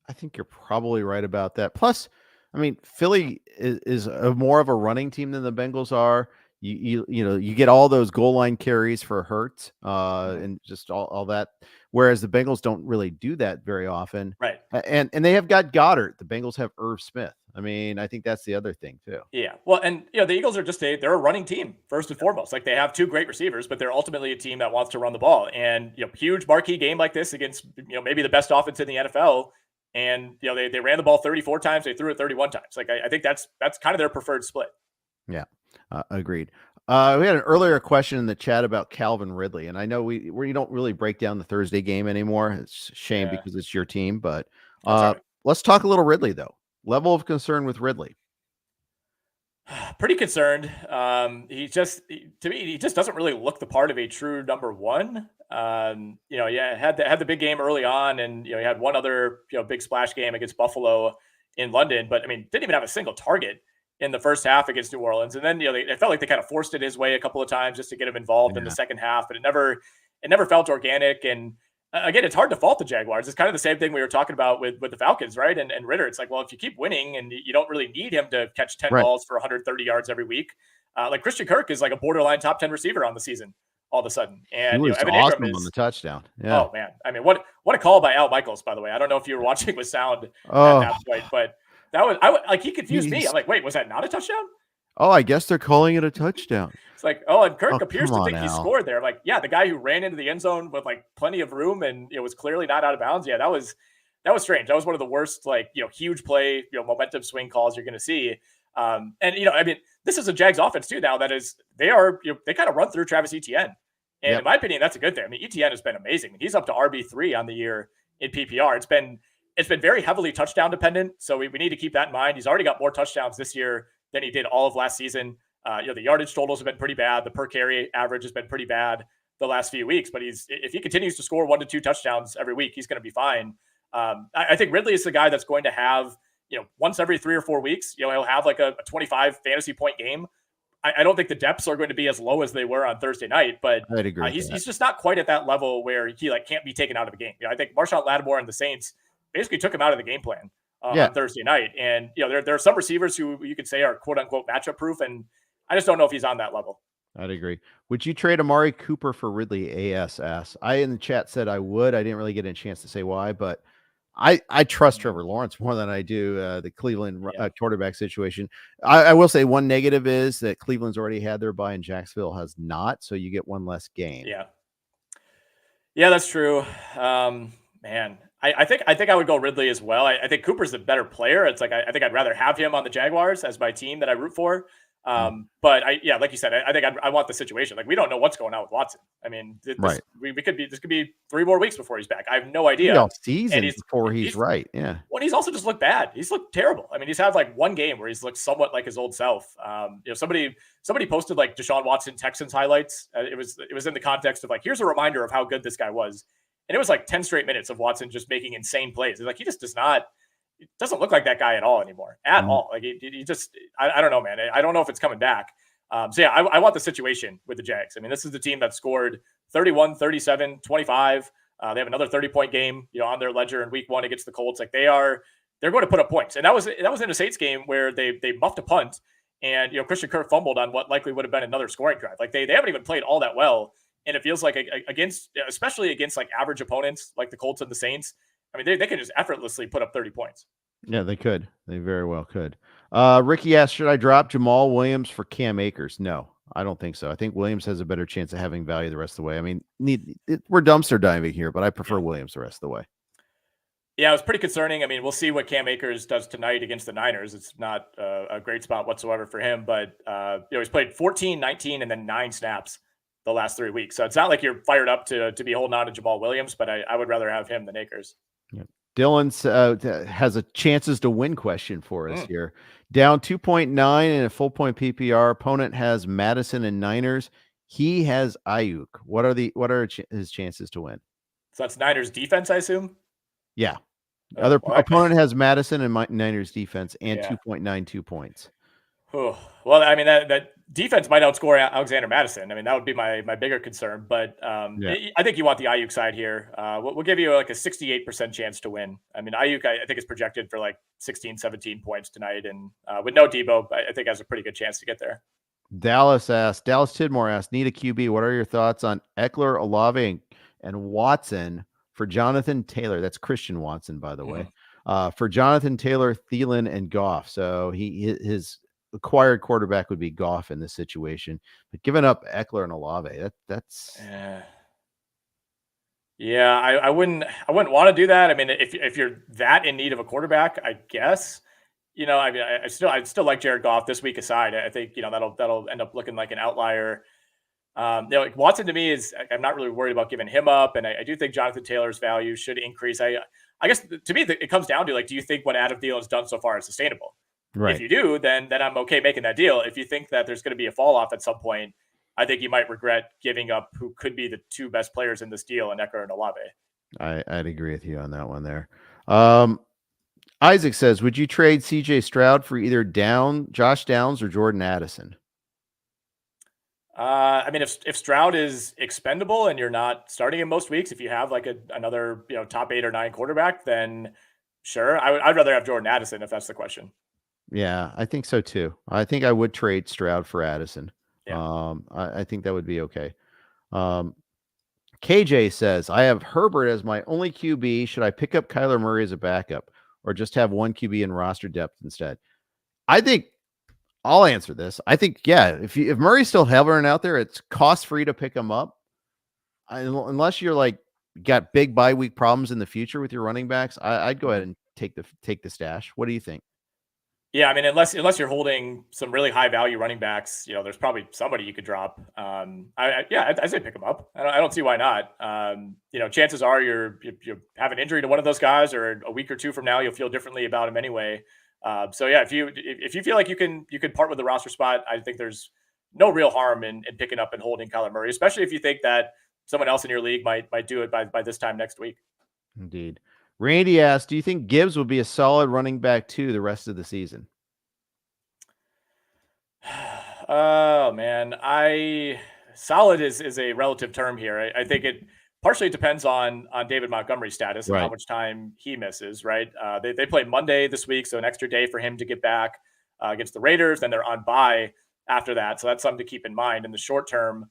I think you're probably right about that. Plus, I mean, Philly is more of a running team than the Bengals are. You get all those goal line carries for Hurts, and just all that. Whereas the Bengals don't really do that very often. Right. And they have got Goddard. The Bengals have Irv Smith. I mean, I think that's the other thing too. Yeah. Well, and the Eagles are they're a running team first and foremost. Like they have two great receivers, but they're ultimately a team that wants to run the ball. And huge marquee game like this against maybe the best offense in the NFL. And they ran the ball 34 times, they threw it 31 times. Like I think that's kind of their preferred split. Yeah, agreed. We had an earlier question in the chat about Calvin Ridley, and I know we don't really break down the Thursday game anymore. It's a shame Yeah. because it's your team, but That's all right. let's talk a little Ridley though. Level of concern with Ridley. Pretty concerned. To me, he just doesn't really look the part of a true number one. Had the big game early on, and he had one other big splash game against Buffalo in London, but I mean didn't even have a single target in the first half against New Orleans. And then they felt like they kind of forced it his way a couple of times just to get him involved in the second half, but it never felt organic. And again, it's hard to fault the Jaguars. It's kind of the same thing we were talking about with the Falcons, right? And Ritter, it's like, well, if you keep winning and you don't really need him to catch 10 Right. balls for 130 yards every week, like Christian Kirk is like a borderline top 10 receiver on the season all of a sudden. He And was Evan awesome Ingram on is, the touchdown. Yeah. oh man, I mean, what a call by Al Michaels, by the way. I don't know if you were watching with sound at Oh, that point, but like he confused me. I'm like, wait, was that not a touchdown? I guess they're calling it a touchdown. It's like, oh, and Kirk Oh, appears come to on, think he Al. scored there. I'm like, yeah, the guy who ran into the end zone with like plenty of room and it was clearly not out of bounds. Yeah, that was strange. That was one of the worst, like, huge play, momentum swing calls you're going to see. I mean, this is a Jags offense too now that is, they kind of run through Travis Etienne. And in my opinion, that's a good thing. I mean, Etienne has been amazing. He's up to RB3 on the year in PPR. It's been very heavily touchdown dependent. So we need to keep that in mind. He's already got more touchdowns this year than he did all of last season. The yardage totals have been pretty bad. The per carry average has been pretty bad the last few weeks, but if he continues to score 1 to 2 touchdowns every week, he's going to be fine. I think Ridley is the guy that's going to have, once every 3 or 4 weeks, he'll have like a 25 fantasy point game. I don't think the depths are going to be as low as they were on Thursday night, but I'd agree. he's just not quite at that level where he like can't be taken out of a game. I think Marshawn Lattimore and the Saints basically took him out of the game plan on Thursday night. And, there are some receivers who you could say are quote unquote matchup proof. And I just don't know if he's on that level. I'd agree. Would you trade Amari Cooper for Ridley? ASS. I in the chat said I would. I didn't really get a chance to say why, but I trust Trevor Lawrence more than I do the Cleveland quarterback situation. I will say one negative is that Cleveland's already had their bye and Jacksonville has not, so you get one less game. Yeah, that's true. Man, I think I would go Ridley as well. I think Cooper's the better player. It's like I think I'd rather have him on the Jaguars as my team that I root for. But like you said, I think I want the situation. Like we don't know what's going on with Watson. I mean, this could be 3 more weeks before he's back. I have no idea. Season before he's right. Yeah. Well, he's also just looked bad. He's looked terrible. I mean, he's had like one game where he's looked somewhat like his old self. Somebody posted like Deshaun Watson Texans highlights. It was in the context of like, here's a reminder of how good this guy was. And it was like 10 straight minutes of Watson just making insane plays. It's like, he just doesn't look like that guy at all anymore. At all. Like he just, I don't know, man. I don't know if it's coming back. I want the situation with the Jags. I mean, this is the team that scored 31, 37, 25. They have another 30-point game, on their ledger in week 1 against the Colts. Like they're going to put up points. And that was in a Saints game where they muffed a punt and, Christian Kirk fumbled on what likely would have been another scoring drive. Like they haven't even played all that well And it feels like especially against like average opponents like the Colts and the Saints, I mean, they can just effortlessly put up 30 points. Yeah, they could. They very well could. Ricky asks, should I drop Jamal Williams for Cam Akers? No, I don't think so. I think Williams has a better chance of having value the rest of the way. I mean, we're dumpster diving here, but I prefer Williams the rest of the way. Yeah, it was pretty concerning. I mean, we'll see what Cam Akers does tonight against the Niners. It's not a great spot whatsoever for him, but he's played 14, 19, and then 9 snaps the last 3 weeks. So it's not like you're fired up to be holding on to Jamal Williams, but I would rather have him than Akers. Yeah. Dylan's has a chances to win question for us here. Down 2.9 in a full point PPR. Opponent has Madison and Niners. He has Ayuk. What are his chances to win? So that's Niners defense, I assume. Yeah. Opponent has Madison and Niners defense and 2.92 points. Well, I mean, that defense might outscore Alexander Madison. I mean, that would be my bigger concern. But I think you want the Ayuk side here. We'll give you like a 68% chance to win. I mean, Ayuk, I think is projected for like 16, 17 points tonight. And with no Debo, I think has a pretty good chance to get there. Dallas Tidmore asked, need a QB. What are your thoughts on Eckler, Olave, and Watson for Jonathan Taylor? That's Christian Watson, by the way. For Jonathan Taylor, Thielen, and Goff. So his acquired quarterback would be Goff in this situation, but giving up Eckler and Olave, that's I wouldn't want to do that. I mean, if you're that in need of a quarterback, I guess, I mean, I'd still like Jared Goff this week aside. I think, that'll end up looking like an outlier. Like Watson to me I'm not really worried about giving him up. And I do think Jonathan Taylor's value should increase. I guess to me, it comes down to like, do you think what Adam Thielen's done so far is sustainable? Right. If you do, then I'm okay making that deal. If you think that there's going to be a fall off at some point, I think you might regret giving up who could be the 2 best players in this deal, in Eckler and Olave. I'd agree with you on that one there. Isaac says, would you trade CJ Stroud for either Josh Downs or Jordan Addison? I mean, if Stroud is expendable and you're not starting him most weeks, if you have like another top 8 or 9 quarterback, then sure. I'd rather have Jordan Addison if that's the question. Yeah, I think so too. I think I would trade Stroud for Addison. Yeah. I think that would be okay. KJ says, I have Herbert as my only QB. Should I pick up Kyler Murray as a backup or just have one QB in roster depth instead? I think I'll answer this. I think, if Murray's still hovering out there, it's cost free to pick him up. Unless you're like got big bye week problems in the future with your running backs, I'd go ahead and take the stash. What do you think? Yeah, I mean, unless you're holding some really high value running backs, there's probably somebody you could drop. I'd say pick them up. I don't see why not. Chances are you have an injury to one of those guys, or a week or 2 from now you'll feel differently about him anyway. If you feel like you can part with the roster spot, I think there's no real harm in picking up and holding Kyler Murray, especially if you think that someone else in your league might do it by this time next week. Indeed. Randy asked, do you think Gibbs will be a solid running back too the rest of the season? Oh man, solid is a relative term here. I think it partially depends on David Montgomery's status and how much time he misses, right? They play Monday this week, so an extra day for him to get back against the Raiders. Then they're on bye after that, so that's something to keep in mind in the short term.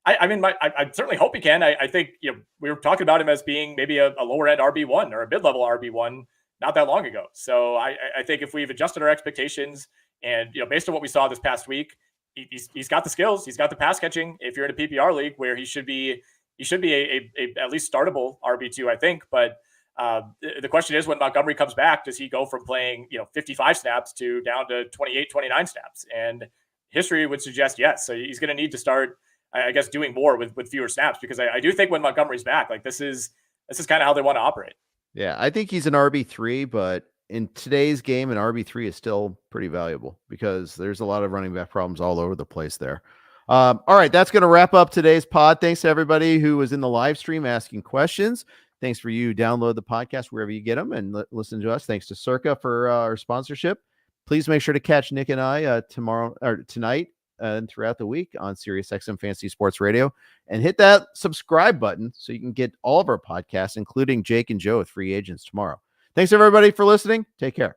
I certainly hope he can. I think we were talking about him as being maybe a lower end RB1 or a mid level RB1 not that long ago. So I think if we've adjusted our expectations and based on what we saw this past week, he's got the skills, he's got the pass catching. If you're in a PPR league where he should be a at least startable RB2, I think. But the question is, when Montgomery comes back, does he go from playing 55 snaps to down to 28, 29 snaps? And history would suggest yes. So he's going to need to start, I guess, doing more with fewer snaps, because I do think when Montgomery's back, like this is kind of how they want to operate. Yeah, I think he's an RB3, but in today's game, an RB3 is still pretty valuable because there's a lot of running back problems all over the place there. All right, that's going to wrap up today's pod. Thanks to everybody who was in the live stream asking questions. Thanks for you. Download the podcast wherever you get them and listen to us. Thanks to Circa for our sponsorship. Please make sure to catch Nick and I tomorrow or tonight and throughout the week on SiriusXM Fantasy Sports Radio, and hit that subscribe button so you can get all of our podcasts, including Jake and Joe with Free Agents tomorrow. Thanks everybody for listening. Take care.